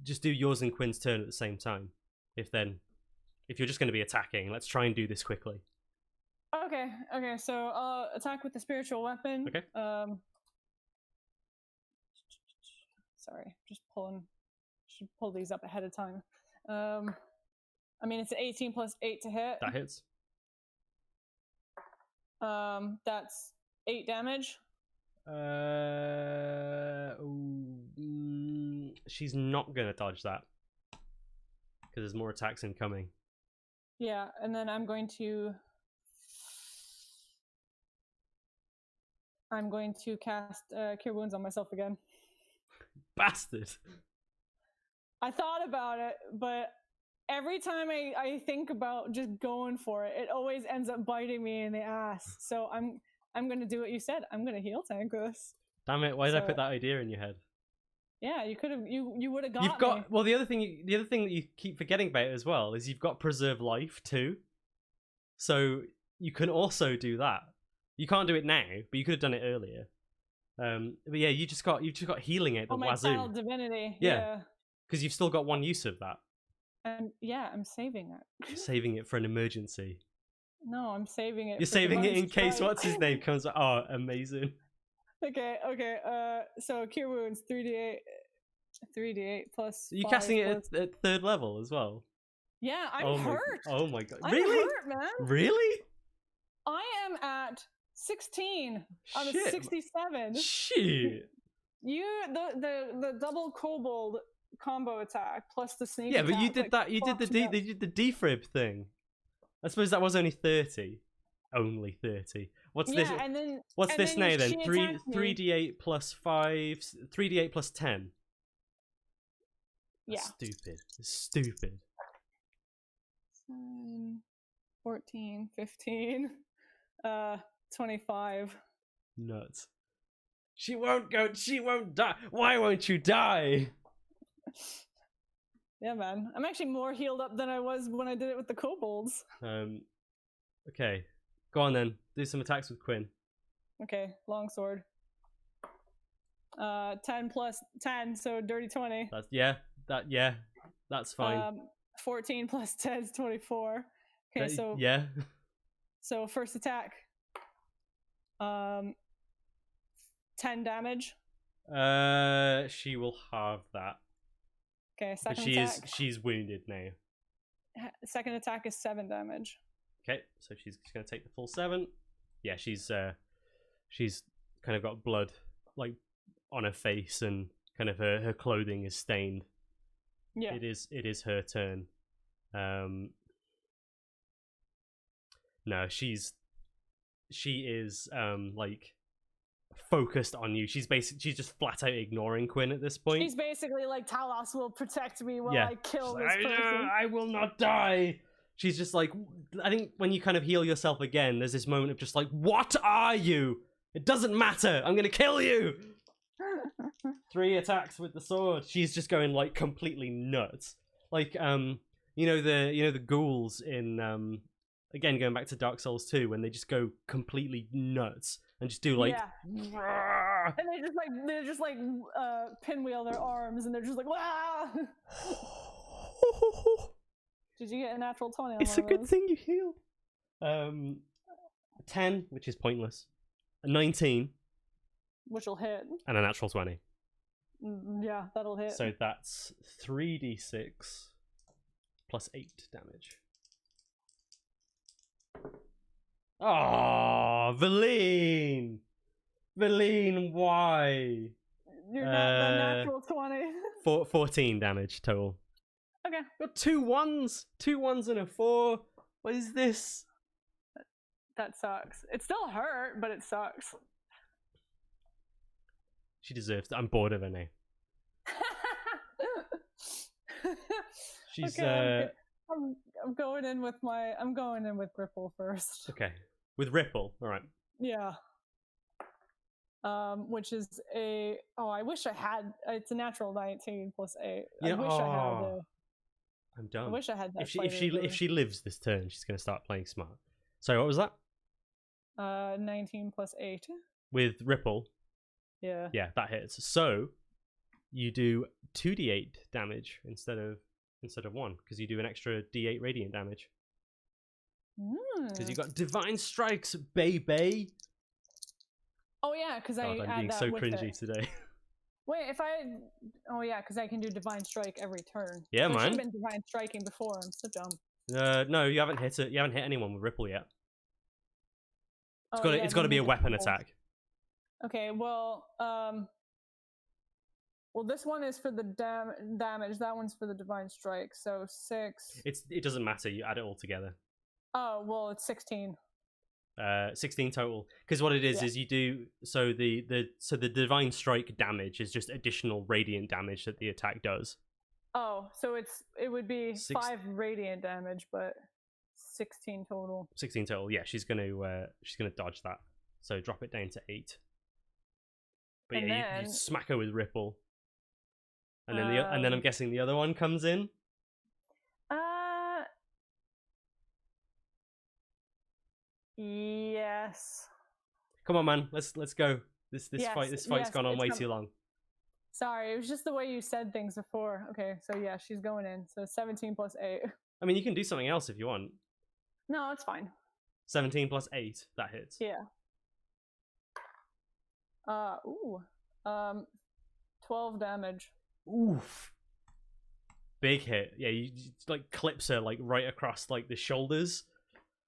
Just do yours and Quinn's turn at the same time. If you're just going to be attacking, let's try and do this quickly. Okay. So I'll attack with the spiritual weapon. Okay. Sorry, just pulling. Should pull these up ahead of time. I mean, it's 18 plus 8 to hit. That hits. That's 8 damage. She's not gonna dodge that because there's more attacks incoming. Yeah, and then I'm going to cast Cure Wounds on myself again. Bastard. I thought about it, but every time I think about just going for it, it always ends up biting me in the ass. So I'm going to do what you said. I'm going to heal tank this. Damn it! Why did I put that idea in your head? Yeah, you could have. You would have got. You've got me. well. The other thing that you keep forgetting about as well is you've got preserve life too. So you can also do that. You can't do it now, but you could have done it earlier. But yeah, you just got healing out the wazoo. Channel divinity. Yeah. Because you've still got one use of that. Yeah, I'm saving it. You're saving it for an emergency. No, I'm saving it. You're saving it in case what's his name comes. Oh, amazing. Okay. So Cure Wounds 3d8 plus. Are you casting it at 3rd level as well? Yeah, I'm hurt. Oh my god! I'm Really? hurt, man. Really? I am at 16 out of 67. Shit. The double kobold combo attack plus the sneak. Yeah, but you did that. You did the defib thing. I suppose that was only 30. Only 30. What's this? And then what's this now then? 3d8 plus 5. 3d8 plus 10. Yeah. Stupid. 14, 15, 25. Nuts. She won't die. Why won't you die? Yeah, man. I'm actually more healed up than I was when I did it with the kobolds. Okay. Go on then. Do some attacks with Quinn. Okay, longsword. 10 plus 10, so dirty 20. That's fine. 14 plus 10 is 24. Okay, so yeah. So first attack. 10 damage. She will halve that. Okay, second but attack. She's wounded now. Second attack is 7 damage. Okay, so she's gonna take the full 7. Yeah, she's kind of got blood like on her face, and kind of her clothing is stained. Yeah. It is her turn. No, she is like focused on you. She's just flat out ignoring Quinn at this point. She's basically like, Talos will protect me while I kill this person. I will not die. She's just like, I think when you kind of heal yourself again, there's this moment of just like, what are you? It doesn't matter. I'm gonna kill you. 3 attacks with the sword. She's just going like completely nuts. Like you know the ghouls in again going back to Dark Souls 2 when they just go completely nuts and just do like and they just like pinwheel their arms and they're just like Wah! Did you get a natural 20 on It's a good thing you healed. 10, which is pointless. A 19, which will hit, and a natural 20. Yeah, that'll hit. So that's 3d6 plus 8 damage. Oh, Valine! Valine, why? You're not the natural 20. 14 damage total. Okay. Got 2 1s. 2 1s and a 4. What is this? That sucks. It still hurt, but it sucks. She deserves it. I'm bored of her now. She's okay, I'm going in with Ripple first. Okay. With Ripple, alright. Yeah. Which is I wish I had, it's a natural 19 plus 8. I wish I had I'm done. I wish I had that. If she lives this turn, she's gonna start playing smart. So what was that? 19 plus 8. With Ripple. Yeah. Yeah, that hits. So you do 2d8 damage instead of 1, because you do an extra d8 radiant damage. Because you got divine strikes, baby. Oh yeah, because I I'm add being that so with cringy it. Today. Wait, because I can do divine strike every turn. Yeah, so man. I should have been divine striking before. I'm so dumb. No, you haven't hit it. You haven't hit anyone with Ripple yet. It's got to then be a make it weapon double. attack. Okay, well, this one is for the damage. That one's for the divine strike. So 6. It doesn't matter. You add it all together. Oh well, it's 16. 16 total. Because what it is you do the divine strike damage is just additional radiant damage that the attack does. Oh, so it would be 5 radiant damage, but 16 total. 16 total. Yeah, she's gonna dodge that. So drop it down to 8. But and yeah, you smack her with Ripple, and then I'm guessing the other one comes in. Yes. Come on, man. Let's go. This fight's gone on way too long. Sorry, it was just the way you said things before. Okay, so yeah, she's going in. So 17 plus 8. I mean, you can do something else if you want. No, it's fine. 17 plus 8, that hits. Yeah. 12 damage. Oof. Big hit. Yeah, you like clips her like right across like the shoulders.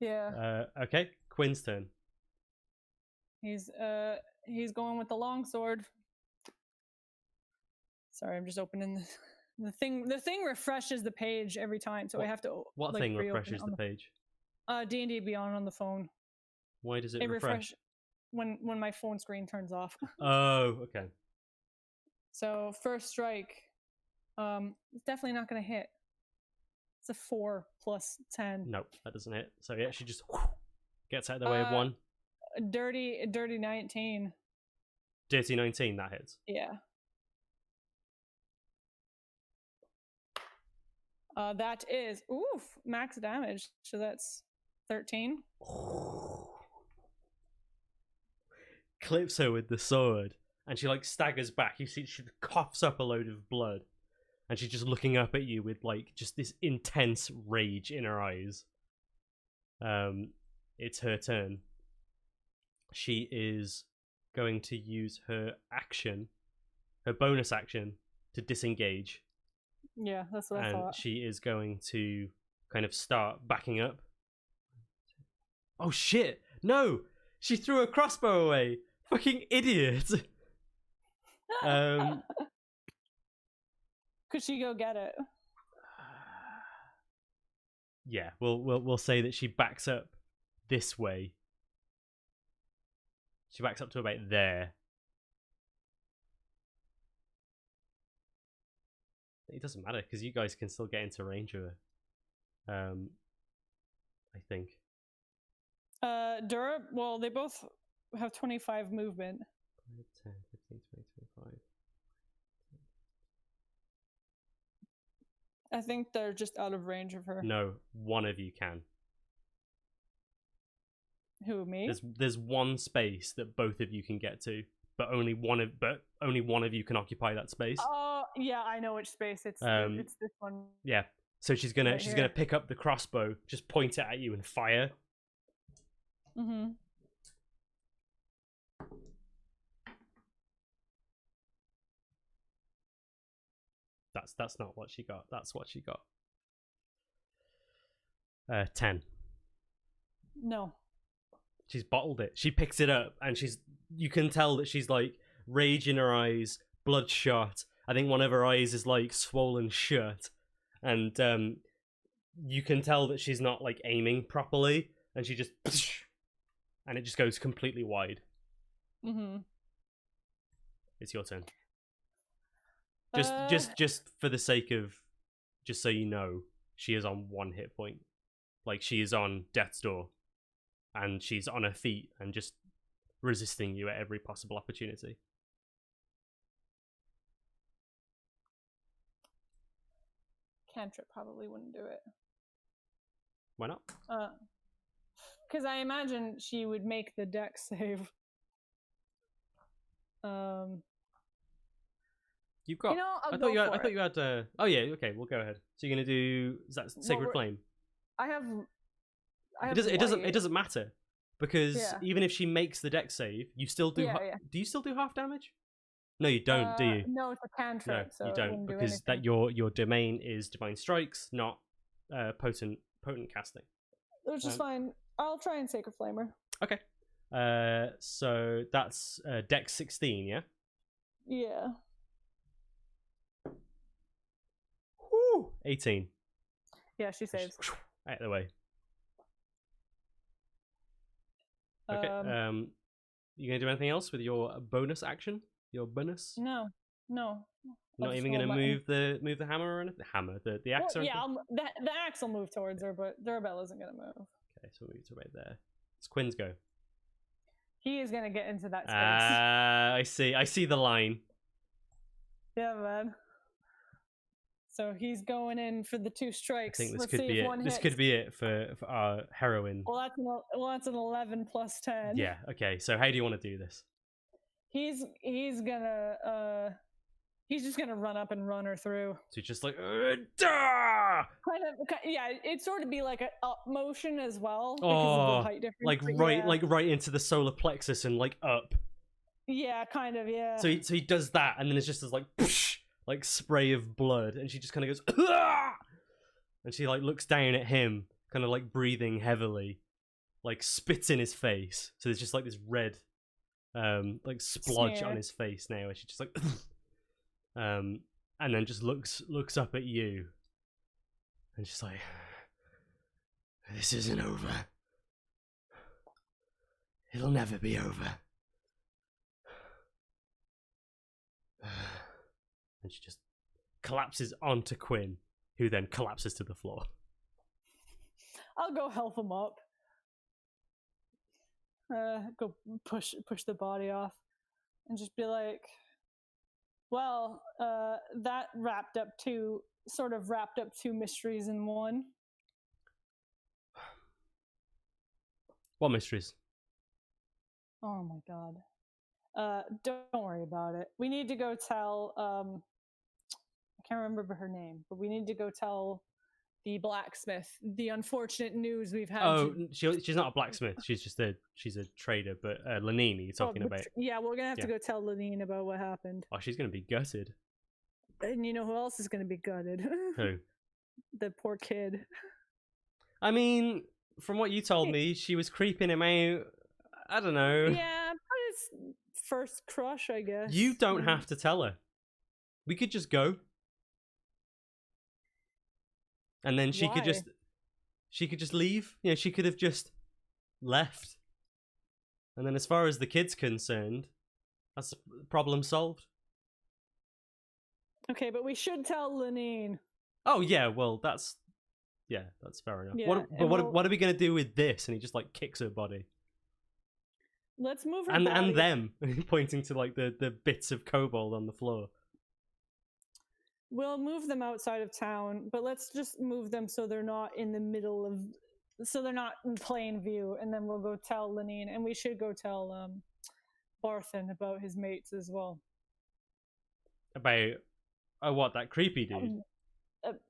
Yeah. Okay, Quinn's turn. He's going with the longsword. Sorry, I'm just opening the thing. The thing refreshes the page every time, so I have to. What thing refreshes the page? D&D Beyond on the phone. Why does it refresh? When my phone screen turns off. Oh, okay. So first strike, it's definitely not going to hit. It's a 4 plus 10. Nope, that doesn't hit. So yeah, she just gets out of the way of 1. Dirty 19. Dirty 19, that hits. Yeah. That is max damage. So that's 13. Clips her with the sword, and she like staggers back. You see, she coughs up a load of blood, and she's just looking up at you with like just this intense rage in her eyes. It's her turn. She is going to use her bonus action, to disengage. Yeah, that's what I thought. And she is going to kind of start backing up. Oh shit! No! She threw her crossbow away! Fucking idiot! Could she go get it? Yeah, we'll say that she backs up this way. She backs up to about there. It doesn't matter because you guys can still get into range of her. I think. Well, they both have 25 movement. 5, 10, 15, 20, 25. I think they're just out of range of her. No, one of you can. Who, me? There's one space that both of you can get to, but only one of you can occupy that space. Oh, yeah, I know which space. It's this one. Yeah. So she's gonna Right pick up the crossbow, just point it at you and fire. Mm-hmm. That's not what she got. That's what she got. 10. No. She's bottled it. She picks it up and you can tell that she's like rage in her eyes, bloodshot. I think one of her eyes is like swollen shut, and you can tell that she's not like aiming properly, and she just and it just goes completely wide. Mm-hmm. It's your turn. Just for the sake of, just so you know, she is on 1 hit point. Like, she is on death's door, and she's on her feet and just resisting you at every possible opportunity. Cantrip probably wouldn't do it. Why not? Because I imagine she would make the dex save. You've got. You know, I thought you had. Oh yeah. Okay, we'll go ahead. So you're gonna do. Is that Sacred Flame? I have. It doesn't matter, because even if she makes the dex save, you still do. Do you still do half damage? No, you don't. Do you? No, it's a cantrip. No, so you don't, because that your domain is divine strikes, not potent casting. Which is fine. I'll try and Sacred Flamer. Okay. So that's dex 16, yeah. Yeah. Woo! 18. Yeah, she saves. Out of the way. Okay. You gonna do anything else with your bonus action? Your bonus? No. Not even gonna move the hammer or anything. The axe. Well, or yeah, anything? the axe will move towards her, but Dourrebelle isn't gonna move. Okay, so we'll move to right there. It's Quinn's go. He is gonna get into that space. I see the line. Yeah, man. So he's going in for the 2 strikes. I think this Let's could see be if it. one This hits. could be it for our heroine. Well, that's an 11 plus 10. Yeah. Okay. So how do you want to do this? He's just gonna run up and run her through. So just like, yeah, it'd sort of be like an up motion as well because of the height difference. Like right into the solar plexus and like up. Yeah, kind of, yeah. So he does that, and then it's just this like spray of blood, and she just kind of goes, "Ah!" And she like looks down at him, kind of like breathing heavily, like spits in his face. So there's just like this red, like splodge on his face now, and she just like, and then just looks up at you, and she's like, "This isn't over. It'll never be over." And she just collapses onto Quinn, who then collapses to the floor. I'll go help him up. Go push the body off, and just be like, "Well, that wrapped up 2 mysteries in one." What mysteries? Oh my god. Don't worry about it. We need to go tell, I can't remember her name, but we need to go tell the blacksmith the unfortunate news we've had. Oh, she's not a blacksmith. She's a trader. But Lenine, you're talking about. Yeah, we're gonna have to go tell Lenine about what happened. Oh, she's gonna be gutted. And you know who else is gonna be gutted? Who? The poor kid. I mean, from what you told me, she was creeping him out. I don't know. Yeah, but it's first crush, I guess. You don't have to tell her. We could just go. And then she could just leave. You know, she could have just left. And then as far as the kid's concerned, that's problem solved. Okay, but we should tell Lenine. Oh yeah, well that's fair enough. Yeah, what are we gonna do with this? And he just like kicks her body. Let's move her And body. them pointing to like the bits of kobold on the floor. We'll move them outside of town, but let's just move them so they're not in the middle of, so they're not in plain view. And then we'll go tell Lenine, and we should go tell Barthen about his mates as well. About what, that creepy dude?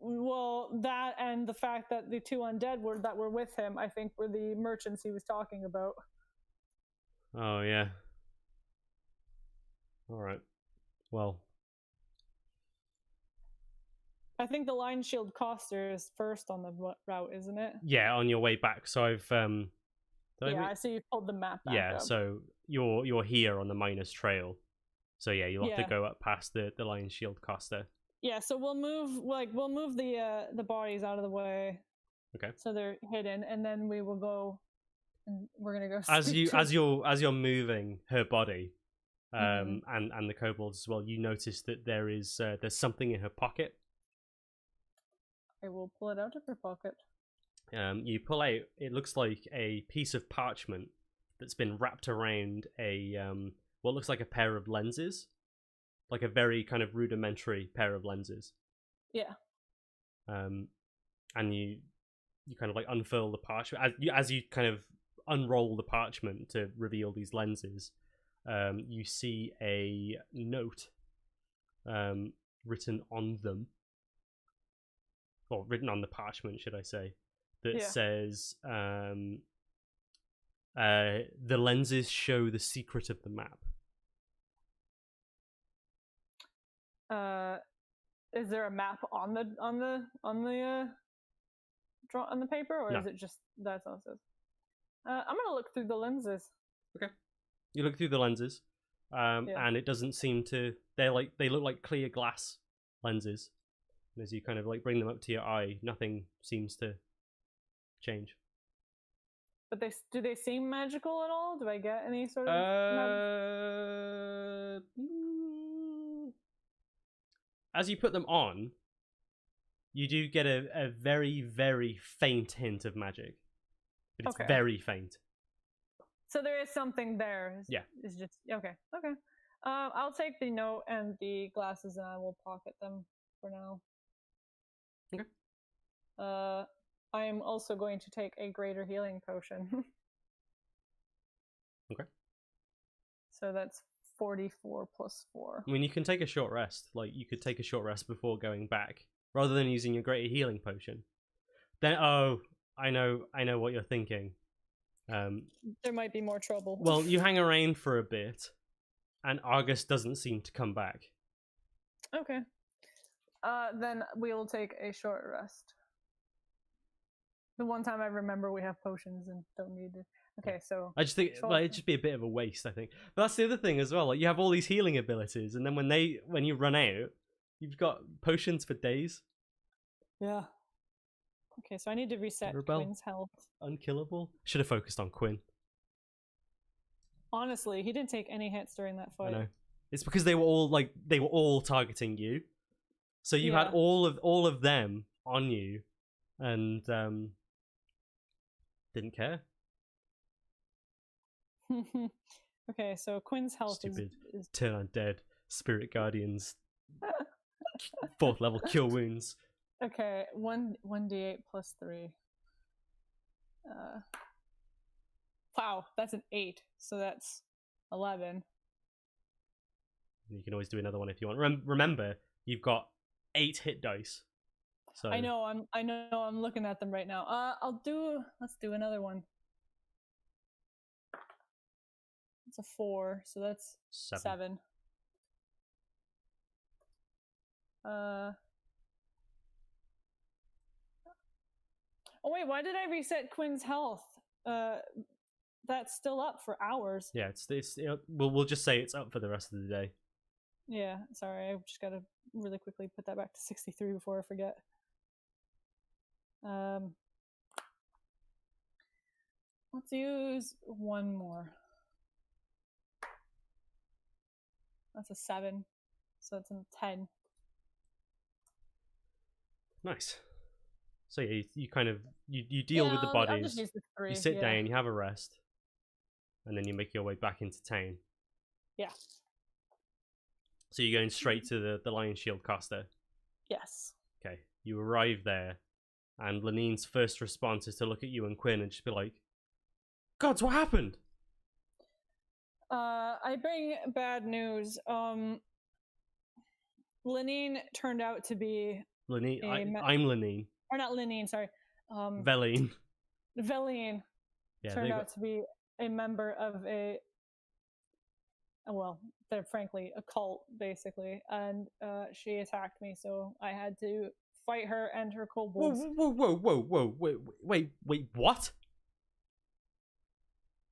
Well, that and the fact that the two undead that were with him, I think, were the merchants he was talking about. Oh yeah. All right. Well, I think the Line Shield Coster is first on the route, isn't it? yeah, on your way back. So I've I see you pulled the map back yeah, up. so you're here on the Miners Trail. So yeah, you'll have to go up past the Lion Shield Costa. Yeah, so we'll move the bodies out of the way. Okay. So they're hidden, and then we will go, and we're gonna go. As you're moving her body, and the kobolds as well, you notice that there's something in her pocket. I will pull it out of her pocket. You pull out, it looks like a piece of parchment that's been wrapped around a what looks like a pair of lenses, like a very kind of rudimentary pair of lenses. Yeah. And you kind of like unfurl the parchment as you kind of unroll the parchment to reveal these lenses. You see a note written on them, or written on the parchment, should I say, that says, the lenses show the secret of the map. Is there a map on the paper, or No. is it just that's all it says? I'm gonna look through the lenses. Okay. You look through the lenses, and it doesn't seem to. They look like clear glass lenses. And as you kind of like bring them up to your eye, nothing seems to change. But do they seem magical at all? Do I get any sort of? As you put them on, you do get a very, very faint hint of magic, but it's very faint. So there is something there. It's just okay. I'll take the note and the glasses, and I will pocket them for now. Okay. I am also going to take a greater healing potion. Okay. So that's 44 plus 4. I mean, you can take a short rest. Like, you could take a short rest before going back, rather than using your greater healing potion. Then, I know what you're thinking. There might be more trouble. Well, you hang around for a bit, and Argus doesn't seem to come back. Okay. Then we'll take a short rest. The one time I remember we have potions and don't need it. Okay, so I just think it'd just be a bit of a waste, I think. But that's the other thing as well. Like, you have all these healing abilities, and then when you run out, you've got potions for days. Yeah. Okay, so I need to reset Dourrebelle, Quinn's health. Unkillable. Should have focused on Quinn. Honestly, he didn't take any hits during that fight. I know. It's because they were all targeting you. So you had all of them on you, and didn't care. Okay, so Quinn's health is turn undead, spirit guardians, 4th level cure wounds. Okay, 1d8 plus 3. Wow, that's an 8, so that's 11. You can always do another one if you want. Remember, you've got 8 hit dice. So I know I'm looking at them right now. Let's do another one. It's a 4, so that's 7. Oh wait, why did I reset Quinn's health? that's still up for hours. Yeah, we'll just say it's up for the rest of the day. Yeah, sorry, I just gotta really quickly put that back to 63 before I forget. Let's use one more. That's a 7, so that's a 10. Nice. So yeah, you kind of you deal with the bodies. I'll just use the 3. You sit down, you have a rest, and then you make your way back into town. Yeah. So you're going straight to the Lion Shield Costa. Yes. Okay. You arrive there, and Lanine's first response is to look at you and Quinn and just be like, "Gods, what happened?" I bring bad news. Lanine turned out to be Lanine. I'm Lanine. Or not Lanine, sorry. Veline. Veline turned out to be a member of they're frankly a cult, basically, and she attacked me, so I had to fight her and her kobolds. Whoa, wait, what?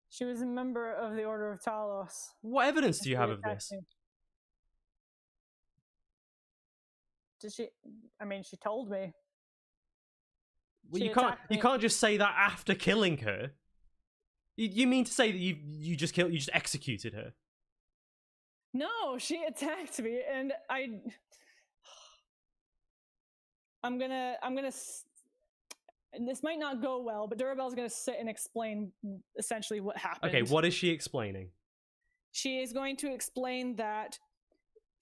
She was a member of the Order of Talos. What evidence do you have of this? Did she? I mean, she told me. Well, you can't just say that after killing her. You mean to say that you just executed her? No, she attacked me, and I'm gonna. And this might not go well, but Dourrebelle's gonna sit and explain essentially what happened. Okay, what is she explaining? She is going to explain that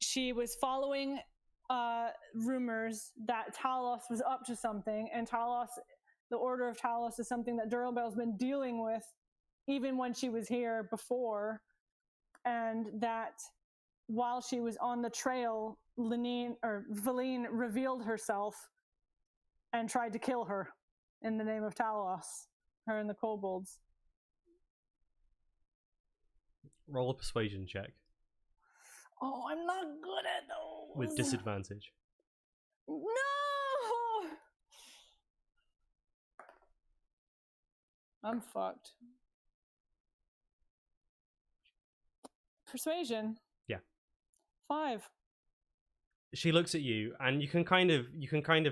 she was following rumors that Talos was up to something, and the Order of Talos is something that Dourrebelle's been dealing with even when she was here before, and that while she was on the trail, Valine revealed herself and tried to kill her in the name of Talos, her and the kobolds. Roll a persuasion check. Oh, I'm not good at those. With disadvantage. No! I'm fucked. Persuasion? Yeah. 5. She looks at you, and you can kind of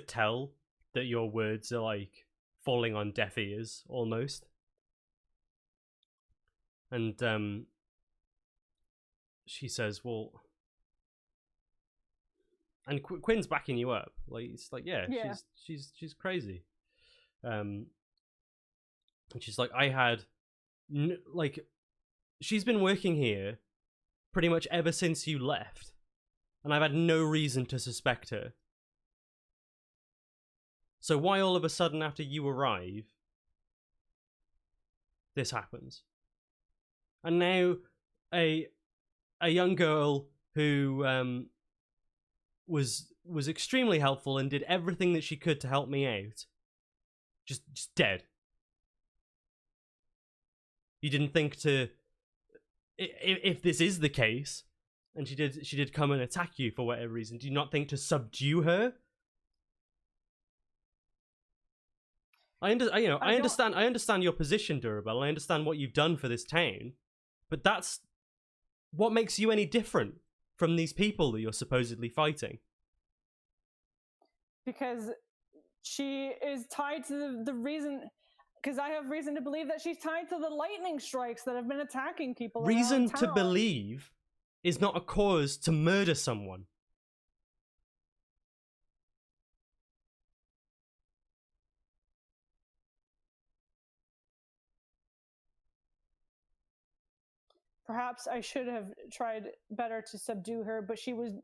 tell that your words are like falling on deaf ears almost. And she says, "Well," and Quinn's backing you up. Like it's like, yeah. she's crazy. And she's like, I had she's been working here pretty much ever since you left, and I've had no reason to suspect her. So why all of a sudden after you arrive, this happens? And now a young girl who was extremely helpful and did everything that she could to help me out, just dead. You didn't think to, if this is the case, and she did come and attack you for whatever reason, do you not think to subdue her? I understand your position, Dourrebelle. I understand what you've done for this town, but that's what makes you any different from these people that you're supposedly fighting. Because she is tied to the reason. Because I have reason to believe that she's tied to the lightning strikes that have been attacking people. Reason to believe is not a cause to murder someone. Perhaps I should have tried better to subdue her, but she would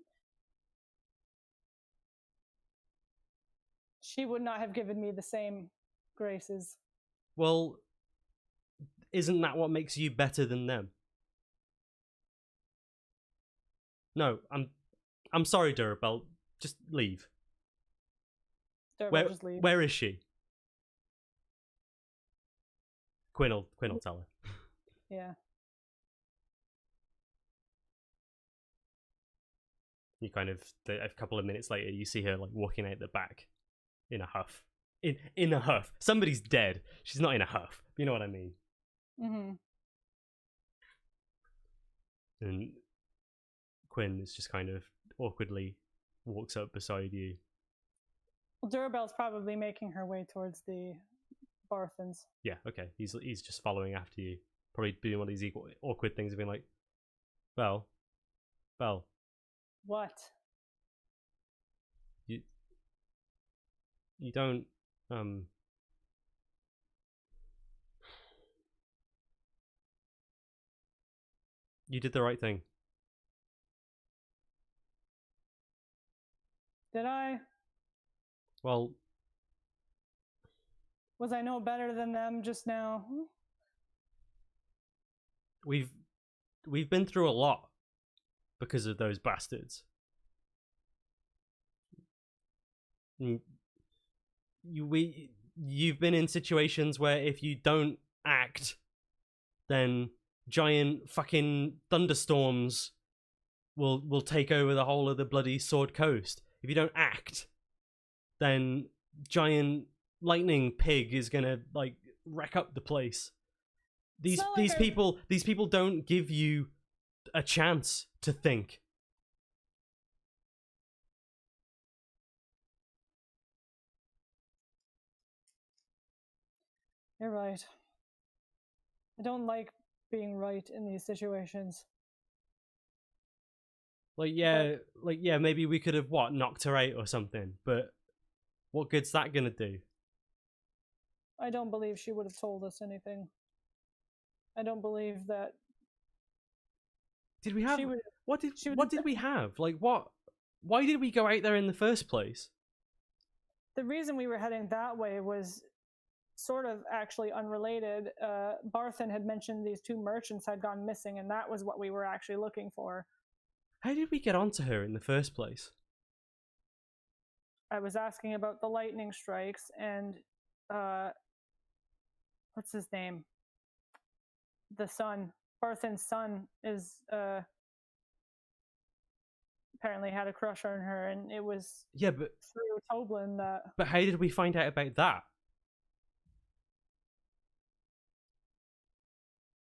not have given me the same graces. Well, isn't that what makes you better than them? No, I'm sorry, Dourrebelle. Just leave. Just leave. Where is she? Quinn will tell her. Yeah. You kind of, a couple of minutes later, you see her like walking out the back in a huff. In a huff. Somebody's dead. She's not in a huff. You know what I mean? Mm-hmm. And Quinn is just kind of awkwardly walks up beside you. Well, Dourrebelle's probably making her way towards the Barthans. Yeah, okay. He's just following after you. Probably doing one of these awkward things of being like, Belle. What? You don't, you did the right thing. Did I? Well, Was I no better than them just now? we've been through a lot because of those bastards. You've been in situations where if you don't act, then giant fucking thunderstorms will take over the whole of the bloody Sword Coast. If you don't act, then giant lightning pig is gonna like wreck up the place. These people don't give you a chance to think. You're right. I don't like being right in these situations. Like yeah, maybe we could have knocked her out or something, but what good's that gonna do? I don't believe she would have told us anything. I don't believe that. Did we have what did we have? Like what? Why did we go out there in the first place? The reason we were heading that way was sort of actually unrelated. Barthen had mentioned these two merchants had gone missing, and that was what we were actually looking for. How did we get onto her in the first place? I was asking about the lightning strikes, and what's his name? The son, Barthen's son, is apparently had a crush on her, and it was but through Toblin that. But how did we find out about that?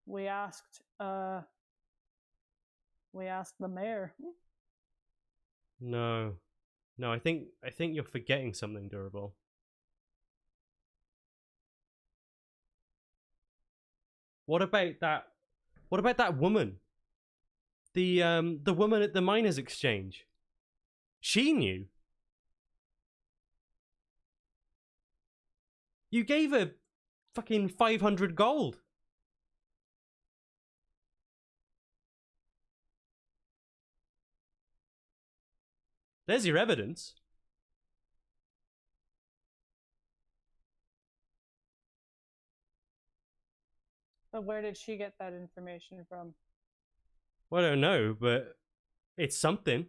We asked the mayor. No, I think you're forgetting something, Dourrebelle. What about that woman? The woman at the miners' exchange. She knew. You gave her fucking 500 gold. There's your evidence. But where did she get that information from? Well, I don't know, but it's something.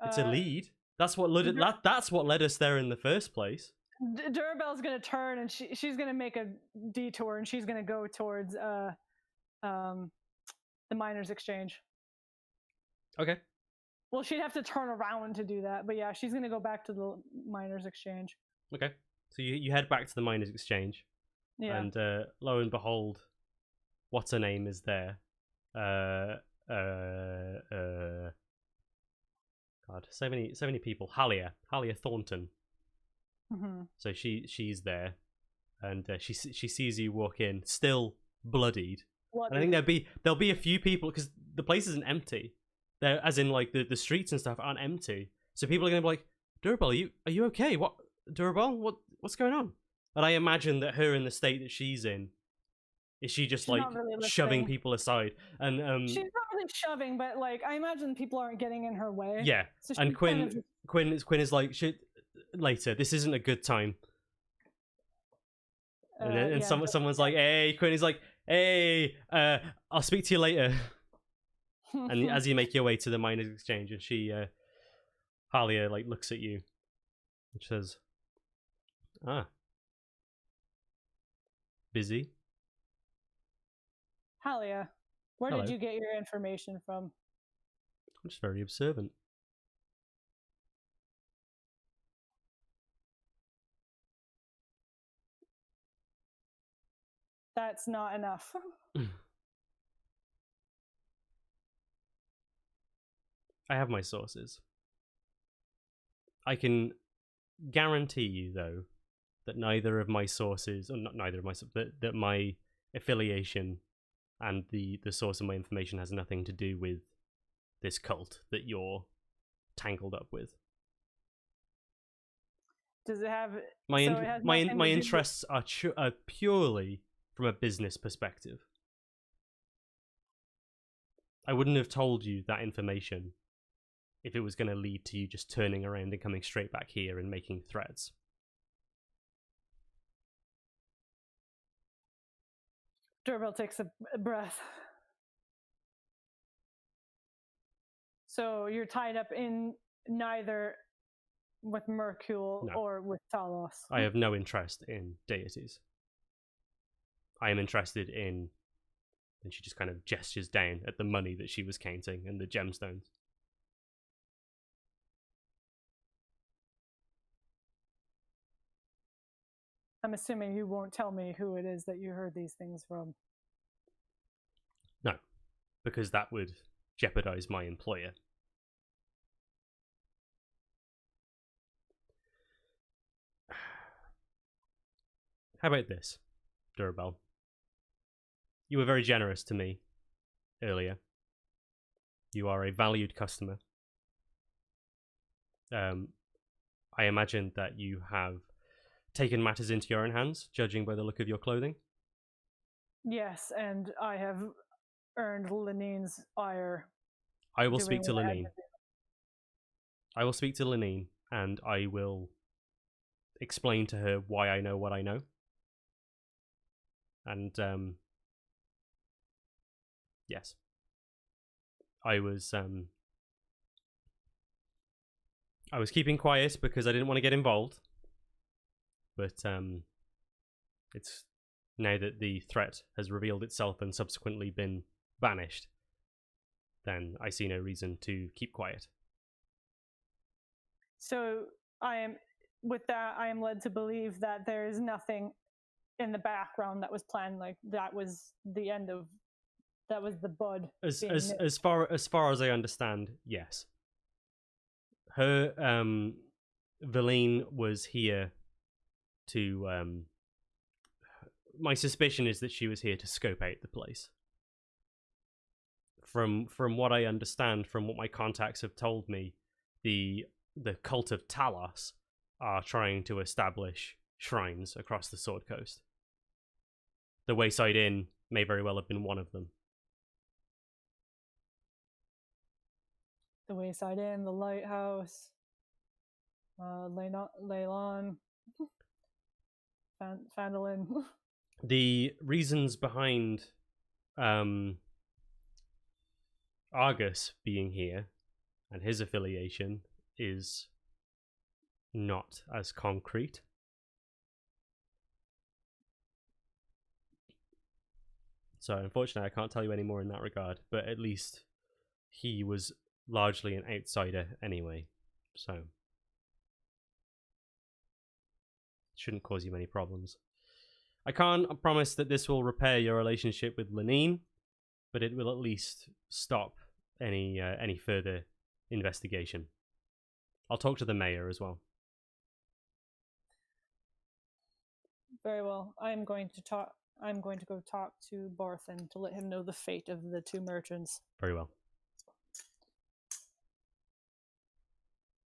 It's a lead. That's what led us there in the first place. Dourrebelle's gonna turn and she's gonna make a detour and she's gonna go towards the miners' exchange. Okay. Well, she'd have to turn around to do that, but yeah, she's gonna go back to the miners' exchange. Okay. So you head back to the miners' exchange. Yeah. And lo and behold, what's her name is there. God, so many people. Halia Thornton. Mm-hmm. So she's there, and she sees you walk in, still bloodied. And I think there'll be a few people because the place isn't empty. There, as in like the streets and stuff aren't empty. So people are gonna be like, Dourrebelle, are you okay? What, Dourrebelle? What's going on? And I imagine that her in the state that she's in, is she just she's like really shoving people aside? And she's not really shoving, but like I imagine people aren't getting in her way. Yeah. So and Quinn is like, shit, later. This isn't a good time. And someone's like, hey, Quinn is like, hey, I'll speak to you later. And as you make your way to the miners' exchange, and she, Halia, like looks at you, and says, busy? Halia, where Hello. did you get your information from? I'm just very observant. That's not enough. I have my sources. I can guarantee you, though, that neither of my sources, or not neither of my, that my affiliation and the source of my information has nothing to do with this cult that you're tangled up with. Does it have? My so it has nothing to my do with- interests are purely from a business perspective. I wouldn't have told you that information if it was going to lead to you just turning around and coming straight back here and making threats. Dourrebelle takes a breath. So you're tied up in neither with Myrkul No. or with Talos. I have no interest in deities. I am interested in... And she just kind of gestures down at the money that she was counting and the gemstones. I'm assuming you won't tell me who it is that you heard these things from. No, because that would jeopardize my employer. How about this, Dourrebelle? You were very generous to me earlier. You are a valued customer. I imagine that you have taken matters into your own hands, judging by the look of your clothing. Yes, and I have earned Lenine's ire. I will speak to doing what I had Lenine. to do. I will speak to Lenine, and I will explain to her why I know what I know. And, yes. I was keeping quiet because I didn't want to get involved. But, it's now that the threat has revealed itself and subsequently been banished, then I see no reason to keep quiet. So I am led to believe that there is nothing in the background that was planned. Like that was the bud. As far as I understand, yes. Her Valine was here to my suspicion is that she was here to scope out the place. From what I understand, from what my contacts have told me, the cult of Talos are trying to establish shrines across the Sword Coast. The Wayside Inn may very well have been one of them. The Wayside Inn, the Lighthouse, Leylon, Phandalin. The reasons behind Argus being here and his affiliation is not as concrete. So unfortunately I can't tell you any more in that regard, but at least he was largely an outsider anyway, so it shouldn't cause you many problems. I can't promise that this will repair your relationship with Lenine, but it will at least stop any further investigation. I'll talk to the mayor as well. Very well. I'm going to go talk to Barthen to let him know the fate of the two merchants. Very well.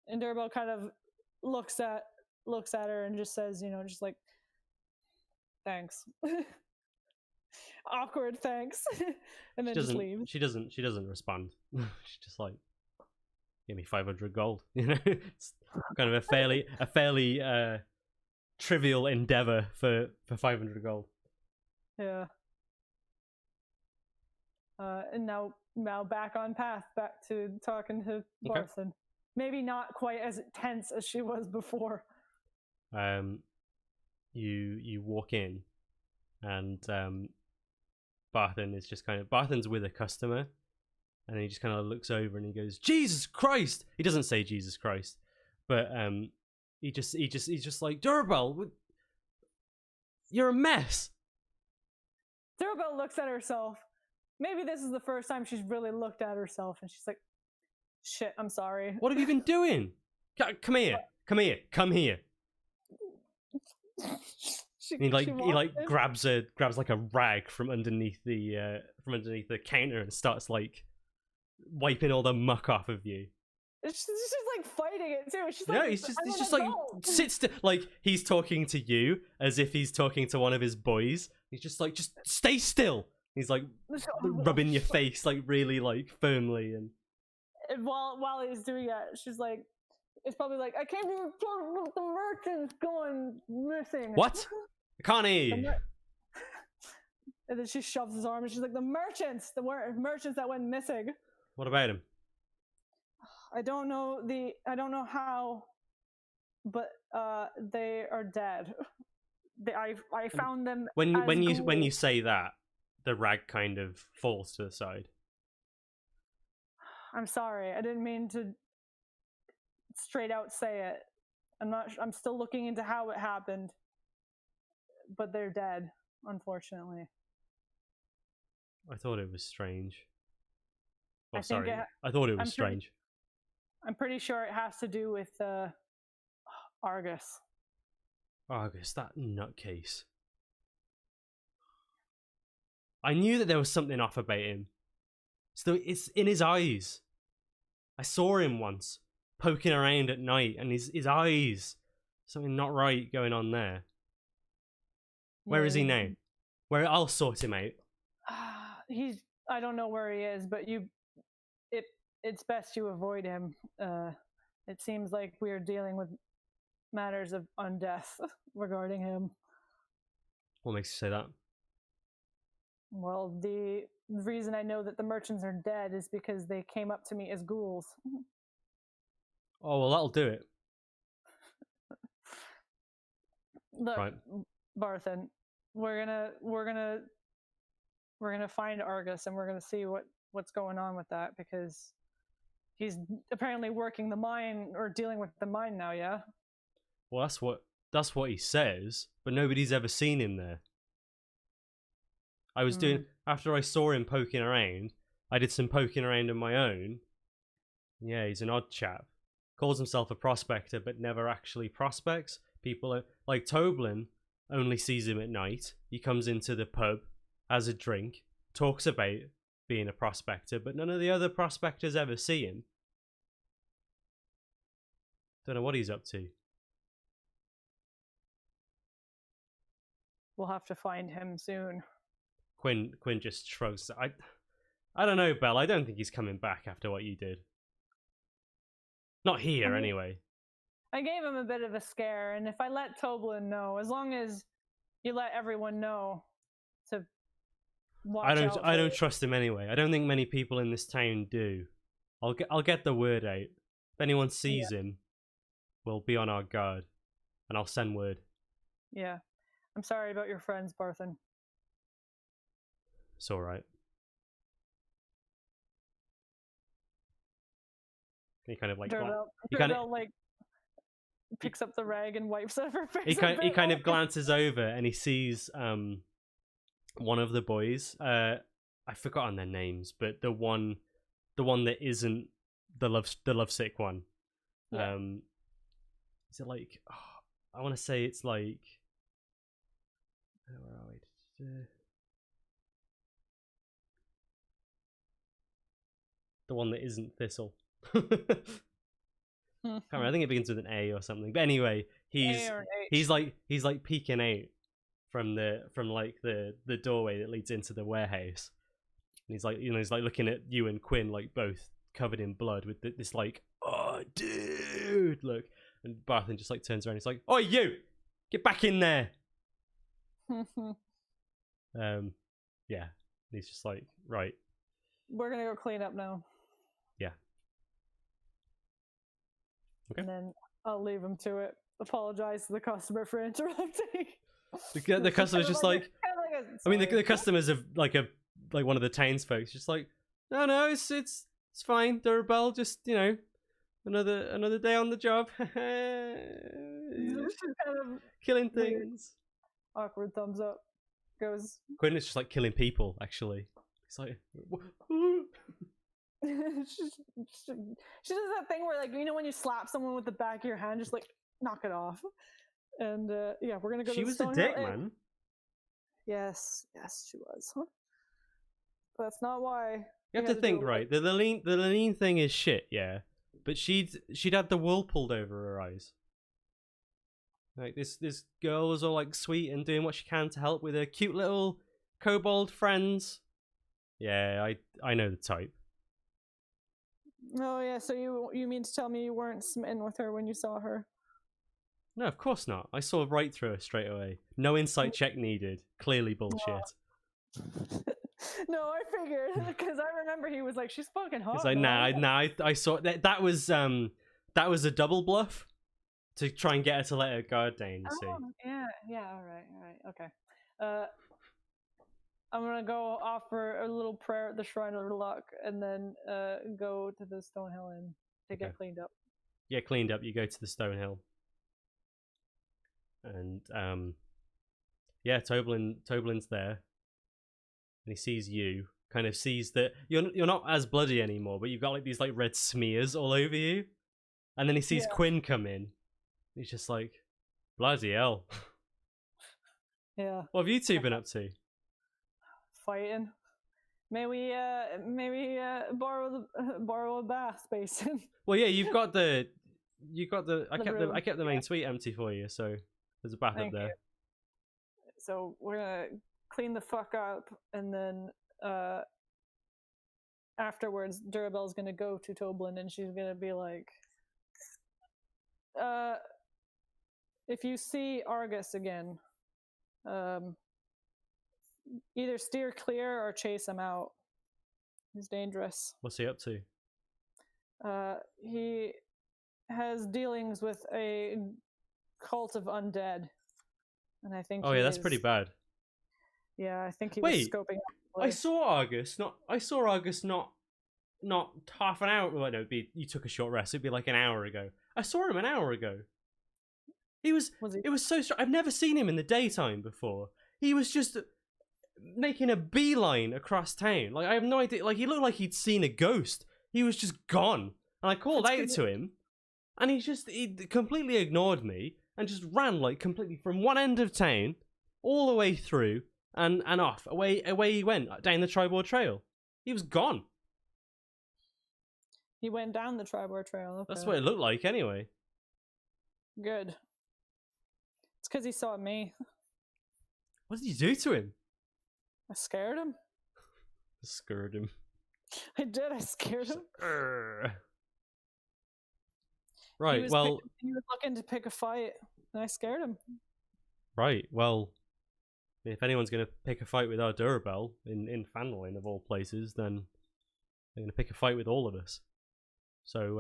And Dourrebelle kind of looks at her and just says, just like, thanks. Awkward thanks. And then just leaves. She doesn't respond. She's just like, give me 500 gold. It's kind of a fairly trivial endeavor for 500 gold. Yeah. And now back on path, back to talking to Barthen. Okay. Maybe not quite as tense as she was before. You walk in, and Barthen is just Barthen's with a customer, and then he just kind of looks over and he goes, "Jesus Christ!" He doesn't say Jesus Christ, but he's just like, "Dourrebelle, you're a mess." Dourrebelle looks at herself. Maybe this is the first time she's really looked at herself, and she's like, Shit, I'm sorry. What have you been doing? Come here. Come here. Come here. And he like grabs like a rag from underneath the counter and starts like wiping all the muck off of you. She's just like fighting it too. She's No, like, he's just like sits still. Like he's talking to you as if he's talking to one of his boys. He's just like, just stay still. He's like rubbing your face like really like firmly, and while he's doing it, she's like, it's probably like, I came to report with the merchants going missing. What? I can't hear you. And then she shoves his arm and she's like, the merchants that went missing. What about him? I don't know how, but they are dead. I found them. When you say that, the rag kind of falls to the side. I'm sorry. I didn't mean to straight out say it. I'm still looking into how it happened. But they're dead, unfortunately. I thought it was strange. Oh, I sorry. I thought it was strange. I'm pretty sure it has to do with Argus. Argus, that nutcase. I knew that there was something off about him. So it's in his eyes. I saw him once, poking around at night, and his eyes. Something not right going on there. Where is he now? Where I'll sort him out. I don't know where he is, but it's best you avoid him. It seems like we're dealing with matters of undeath regarding him. What makes you say that? Well, the reason I know that the merchants are dead is because they came up to me as ghouls. Oh, well, that'll do it. Look, right. Barthen, we're gonna find Argus and we're gonna see what's going on with that, because he's apparently working the mine or dealing with the mine now. Yeah. Well, that's what he says, but nobody's ever seen him there. I was doing, after I saw him poking around, I did some poking around on my own. Yeah, he's an odd chap. Calls himself a prospector, but never actually prospects. People like Toblin only sees him at night. He comes into the pub, has a drink, talks about being a prospector, but none of the other prospectors ever see him. Don't know what he's up to. We'll have to find him soon. Quinn just shrugs. I don't know, Belle. I don't think he's coming back after what you did. Not here, anyway. I gave him a bit of a scare, and if I let Toblin know, as long as you let everyone know to watch out. I don't trust him anyway. I don't think many people in this town do. I'll get the word out. If anyone sees him, we'll be on our guard, and I'll send word. Yeah. I'm sorry about your friends, Barthen. It's all right. He kind of like Dourrebelle like picks up the rag and wipes it her face. He kind of glances over and he sees one of the boys. I've forgotten their names, but the one that isn't the lovesick one. Yeah. Is it like? Oh, I want to say it's like. Where are we? The one that isn't Thistle. Can't remember. I think it begins with an A or something. But anyway, he's like peeking out from the doorway that leads into the warehouse. And he's like, he's like looking at you and Quinn, like both covered in blood with this like, oh dude, look. And Barthen just like turns around. He's like, oh you, get back in there. Yeah. And he's just like, right. We're gonna go clean up now. Yeah. Okay. And then I'll leave him to it. Apologize to the customer for interrupting. The customer's just like, I mean, the customers of like one of the townsfolk, just like, no, it's fine, Dourrebelle, just another day on the job. Killing things. Awkward thumbs up. Goes. Quinn is just like killing people. Actually, he's like, she does that thing where, like, you know, when you slap someone with the back of your hand, just like knock it off. And yeah, we're gonna go. She to the was a Stonehill dick, Inn. man. Yes, she was. But that's not why. You have to think, right? The lean thing is shit, yeah. But she'd had the wool pulled over her eyes. Like this girl was all like sweet and doing what she can to help with her cute little kobold friends. Yeah, I know the type. Oh yeah, so you mean to tell me you weren't smitten with her when you saw her? No, of course not. I saw right through her straight away. No insight check needed. Clearly bullshit. No, I figured because I remember he was like, "She's fucking hot." It's like, I saw that was a double bluff to try and get her to let her guard down. You see? Yeah. All right, okay. I'm gonna go offer a little prayer at the Shrine of Luck, and then go to the Stonehill Inn to get cleaned up. Get cleaned up. You go to the Stonehill, and yeah, Toblin's there. And he sees you, kind of sees that you're not as bloody anymore, but you've got like these like red smears all over you. And then he sees Quinn come in. He's just like, bloody hell. Yeah. What have you two been up to? Fighting. May we borrow a bath basin? Well, yeah, you've got the I kept the main suite empty for you, so there's a bath up there. So we're gonna clean the fuck up, and then afterwards Dourrebelle's gonna go to Toblin and she's gonna be like, if you see Argus again, either steer clear or chase him out. He's dangerous. What's he up to? He has dealings with a cult of undead, and I think that's pretty bad. Yeah, I think he was scoping out. I saw Argus not half an hour. Well, no, you took a short rest. It'd be like an hour ago. I saw him an hour ago. It was so strange. I've never seen him in the daytime before. He was just making a beeline across town. Like, I have no idea. Like, he looked like he'd seen a ghost. He was just gone. And I called out to him, and he completely ignored me and just ran like completely from one end of town all the way through. And off, away he went, down the Tribord Trail. He was gone. He went down the Tribord Trail. Okay. That's what it looked like, anyway. Good. It's because he saw me. What did you do to him? I scared him. Scared him. I did. I scared him. Right. He was looking to pick a fight, and I scared him. Right. Well, if anyone's going to pick a fight with our Dourrebelle in Phandalin of all places, then they're going to pick a fight with all of us. So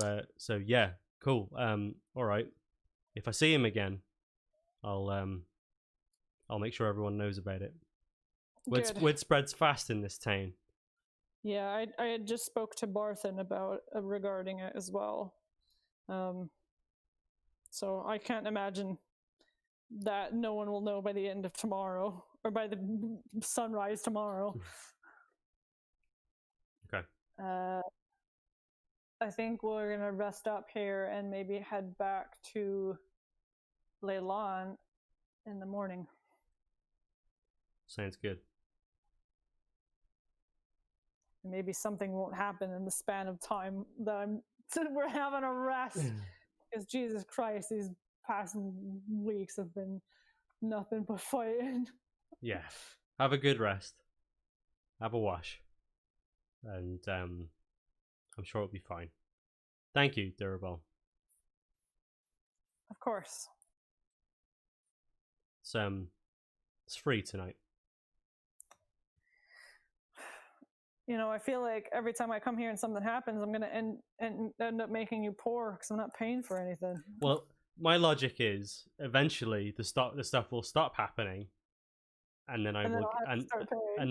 yeah, cool. All right. If I see him again, I'll make sure everyone knows about it. Word spreads fast in this town. Yeah, I had just spoke to Barthen about regarding it as well. So I can't imagine that no one will know by the end of tomorrow. Or by the sunrise tomorrow. Okay. I think we're gonna rest up here and maybe head back to Leyland in the morning. Sounds good. And maybe something won't happen in the span of time that we're having a rest. Because Jesus Christ, these past weeks have been nothing but fighting. Yeah, have a good rest. Have a wash. And I'm sure it'll be fine. Thank you, Dourrebelle. Of course. It's free tonight. You know, I feel like every time I come here and something happens, I'm going to end up making you poor because I'm not paying for anything. Well, my logic is eventually the stuff will stop happening. And then and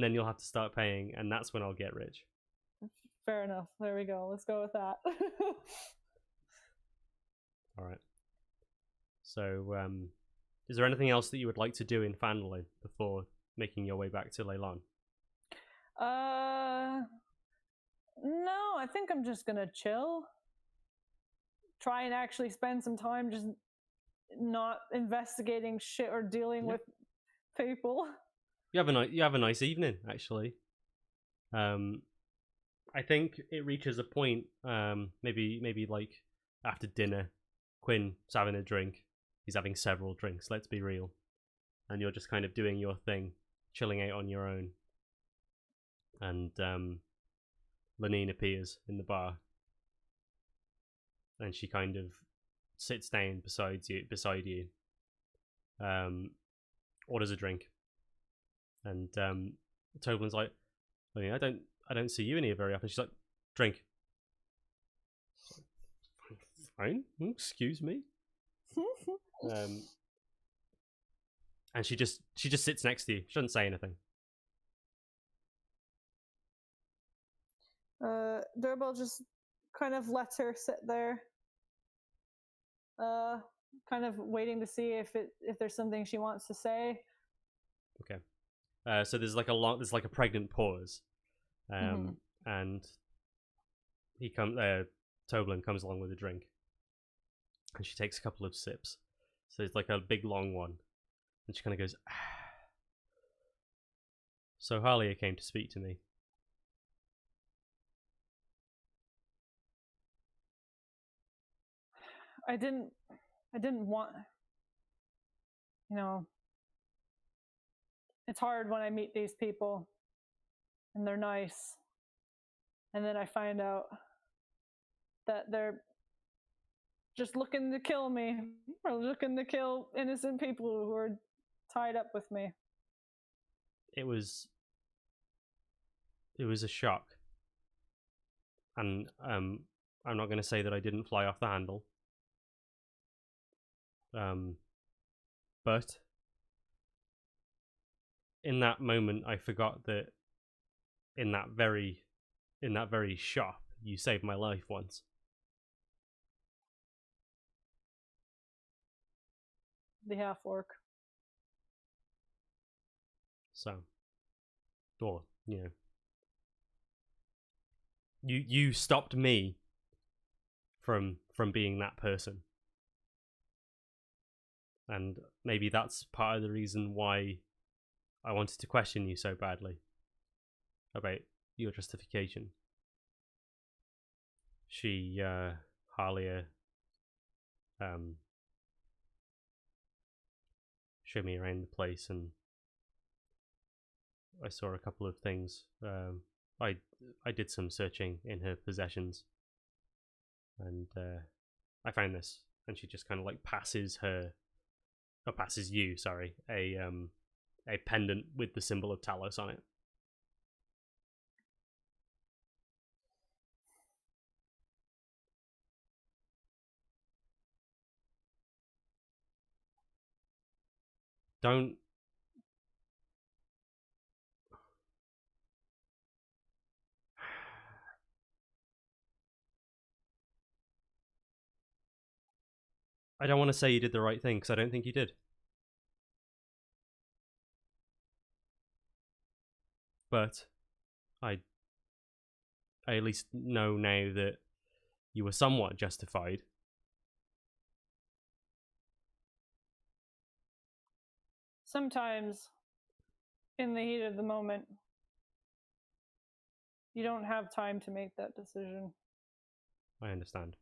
then you'll have to start paying, and that's when I'll get rich. Fair enough. There we go. Let's go with that. All right. So, is there anything else that you would like to do in Phandalin before making your way back to Leyland? No, I think I'm just gonna chill. Try and actually spend some time just not investigating shit or dealing with people. You have a nice evening, actually. I think it reaches a point, maybe like after dinner, Quinn's having a drink. He's having several drinks, let's be real. And you're just kind of doing your thing, chilling out on your own. And Lenine appears in the bar. And she kind of sits down beside you. Orders a drink. And Toblin's like, I don't see you in here very often. She's like, drink. Fine. Excuse me. And she just sits next to you. She doesn't say anything. Dourrebelle just kind of lets her sit there, kind of waiting to see if there's something she wants to say. Okay. So there's like a pregnant pause, and Toblin comes along with a drink, and she takes a couple of sips. So it's like a big long one, and she kind of goes, So Halia came to speak to me. I didn't want, it's hard when I meet these people and they're nice, and then I find out that they're just looking to kill me or looking to kill innocent people who are tied up with me. It was a shock, and I'm not going to say that I didn't fly off the handle. But in that moment, I forgot that in that very shop, you saved my life once. The half-orc. So, or you stopped me from being that person. And maybe that's part of the reason why I wanted to question you so badly about your justification. Halia, showed me around the place, and I saw a couple of things. I did some searching in her possessions, and I found this. And she just kind of like passes you, a pendant with the symbol of Talos on it. Don't. I don't want to say you did the right thing, because I don't think you did. But I at least know now that you were somewhat justified. Sometimes, in the heat of the moment, you don't have time to make that decision. I understand.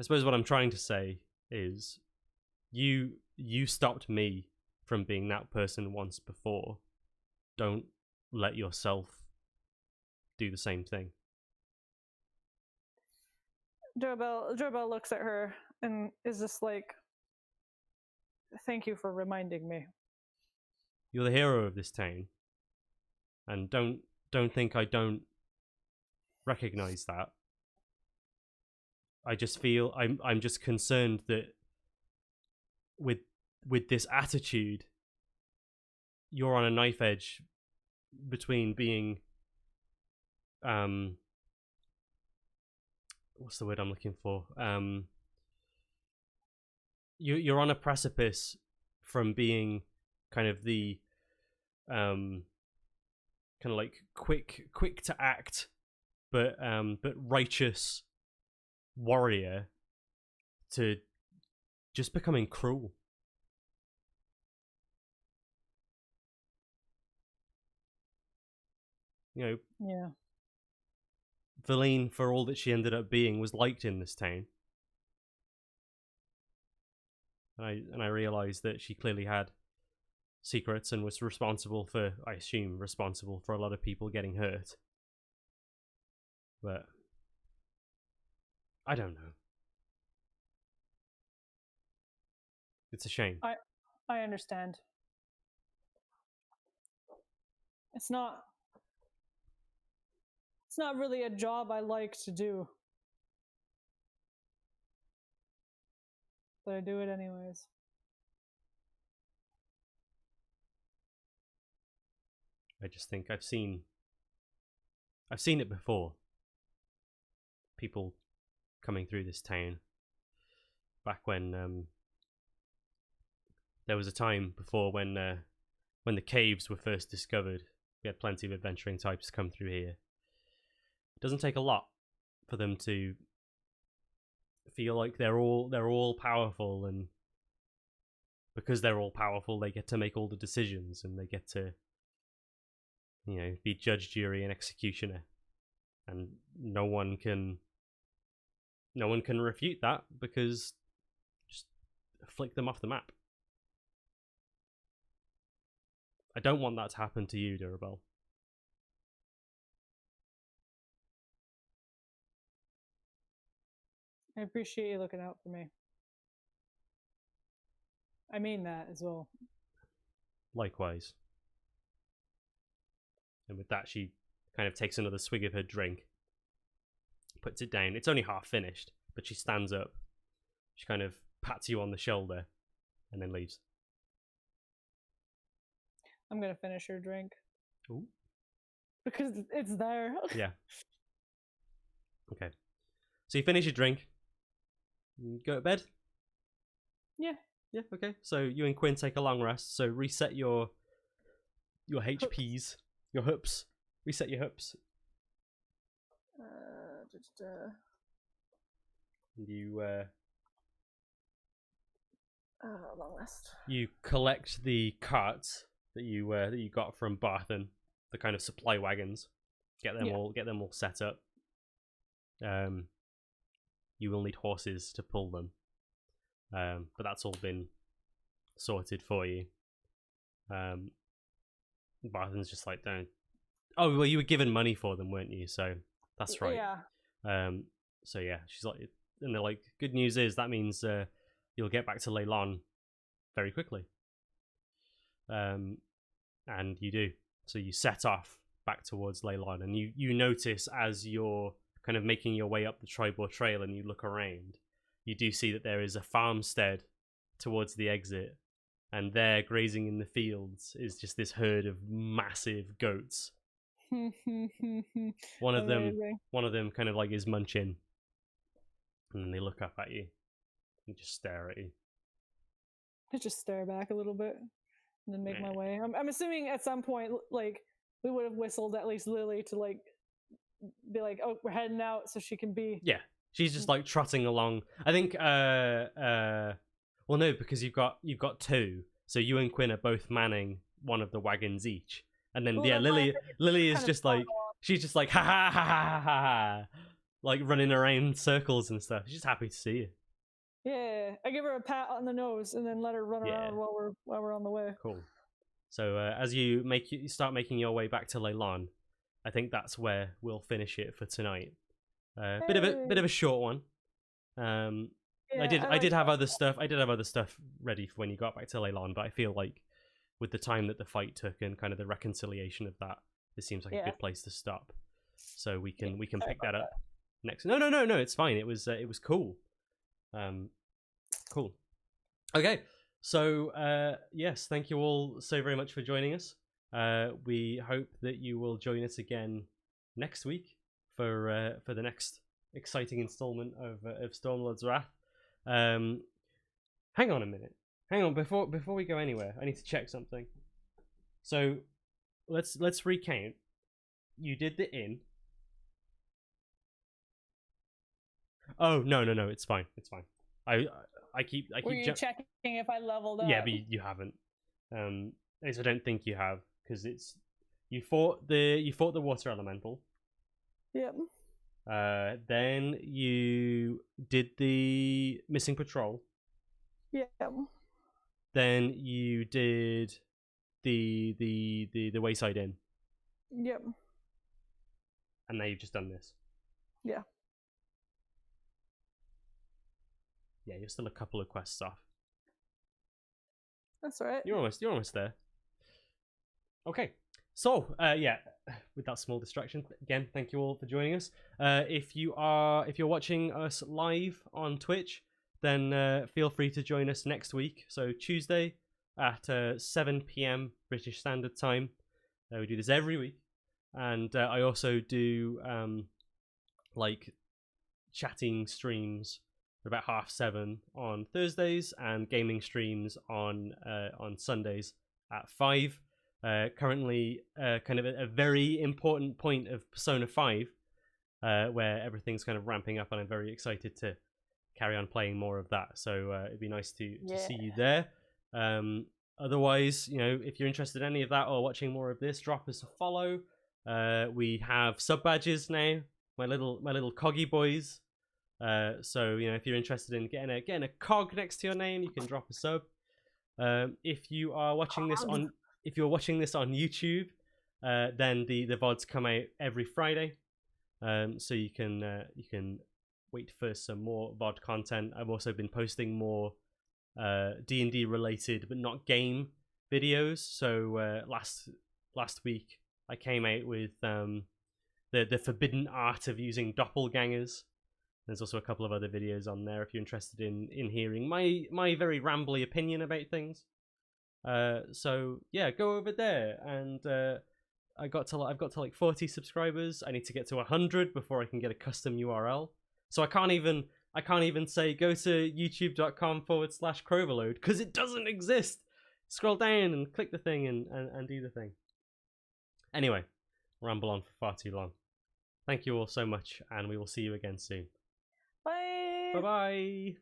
I suppose what I'm trying to say is you stopped me from being that person once before. Don't let yourself do the same thing. Dourrebelle looks at her and is just like, thank you for reminding me. You're the hero of this town, and don't think I don't recognize that. I just feel I'm just concerned that with this attitude, you're on a knife edge between being what's the word I'm looking for? You're on a precipice from being kind of the kind of like quick to act but righteous warrior to just becoming cruel. You know, Yeah. Valine, for all that she ended up being, was liked in this town. And I realized that she clearly had secrets and was responsible for, I assume, responsible for a lot of people getting hurt. But I don't know. It's a shame. I understand. It's not really a job I like to do. But I do it anyways. I just think I've seen it before. People coming through this town. Back when there was a time before when the caves were first discovered. We had plenty of adventuring types come through here. It doesn't take a lot for them to feel like they're all powerful, and because they're all powerful, they get to make all the decisions, and they get to, you know, be judge, jury, and executioner, and no one can refute that, because just flick them off the map. I don't want that to happen to you, Dourrebelle. I appreciate you looking out for me. I mean that as well. Likewise. And with that, she kind of takes another swig of her drink, puts it down. It's only half finished, but she stands up. She kind of pats you on the shoulder and then leaves. I'm gonna finish her drink. Ooh. Because it's there. Yeah. Okay. So you finish your drink. You go to bed? Yeah. Yeah, okay. So you and Quinn take a long rest. So reset your HPs, your hups. Reset your hups. You long rest. You collect the carts that you got from Barthen, the kind of supply wagons. Get them all set up. You will need horses to pull them, but that's all been sorted for you. Barthen's just like, don't. Oh well, you were given money for them, weren't you? So that's right. Yeah. So yeah, she's like, and they're like, good news is that means you'll get back to Leylon very quickly. And you do. So you set off back towards Leylon, and you notice as you're kind of making your way up the Tribor Trail and you look around, you do see that there is a farmstead towards the exit, and there, grazing in the fields, is just this herd of massive goats. One of them kind of like is munching, and then they look up at you and just stare at you. I just stare back a little bit and then make my way. I'm assuming at some point, like, we would have whistled at least Lily to like be like, oh, we're heading out, so she can be. Yeah, she's just like trotting along. I think well, no, because you've got two, so you and Quinn are both manning one of the wagons each, and then Lily is just like, she's just like ha ha ha ha ha ha, like running around circles and stuff. She's just happy to see you. Yeah, I give her a pat on the nose and then let her run around while we're on the way. Cool. So as you start making your way back to Leylon, I think that's where we'll finish it for tonight. Bit of a short one. I did have other stuff. I did have other stuff ready for when you got back to Leylon, but I feel like with the time that the fight took and kind of the reconciliation of that, this seems like a good place to stop. So we can pick that up next. No, it's fine. It was cool. Cool. Okay. So yes, thank you all so very much for joining us. We hope that you will join us again next week for the next exciting installment of Stormlord's Wrath. Hang on a minute. Hang on, before we go anywhere, I need to check something. So let's recount. You did the inn. Oh no, it's fine. I keep Were you checking if I leveled up? Yeah, but you haven't. At least I don't think you have, because it's you fought the water elemental. Yep. Then you did the missing patrol. Yep. Then you did the Wayside Inn. Yep. And now you've just done this. Yeah. Yeah, you're still a couple of quests off. That's all right. You're almost there. Okay. So, yeah, with that small distraction, again, thank you all for joining us. If you're watching us live on Twitch, then feel free to join us next week. So Tuesday at 7 p.m. British Standard Time. We do this every week, and I also do like chatting streams for about 7:30 on Thursdays, and gaming streams on Sundays at 5. Currently, kind of a very important point of Persona 5, where everything's kind of ramping up, and I'm very excited to carry on playing more of that. So it'd be nice to see you there. Otherwise, if you're interested in any of that or watching more of this, drop us a follow. We have sub badges now, my little coggy boys. So if you're interested in getting a cog next to your name, you can drop a sub. If you are watching this on YouTube, then the VODs come out every Friday. So you can wait for some more VOD content. I've also been posting more D&D related but not game videos. So last week I came out with the forbidden art of using doppelgangers. There's also a couple of other videos on there if you're interested in hearing my very rambly opinion about things. So yeah, go over there. And I've got to like 40 subscribers. I need to get to 100 before I can get a custom URL. So I can't even say go to youtube.com/croverload, because it doesn't exist. Scroll down and click the thing and do the thing. Anyway, ramble on for far too long. Thank you all so much, and we will see you again soon. Bye. Bye-bye.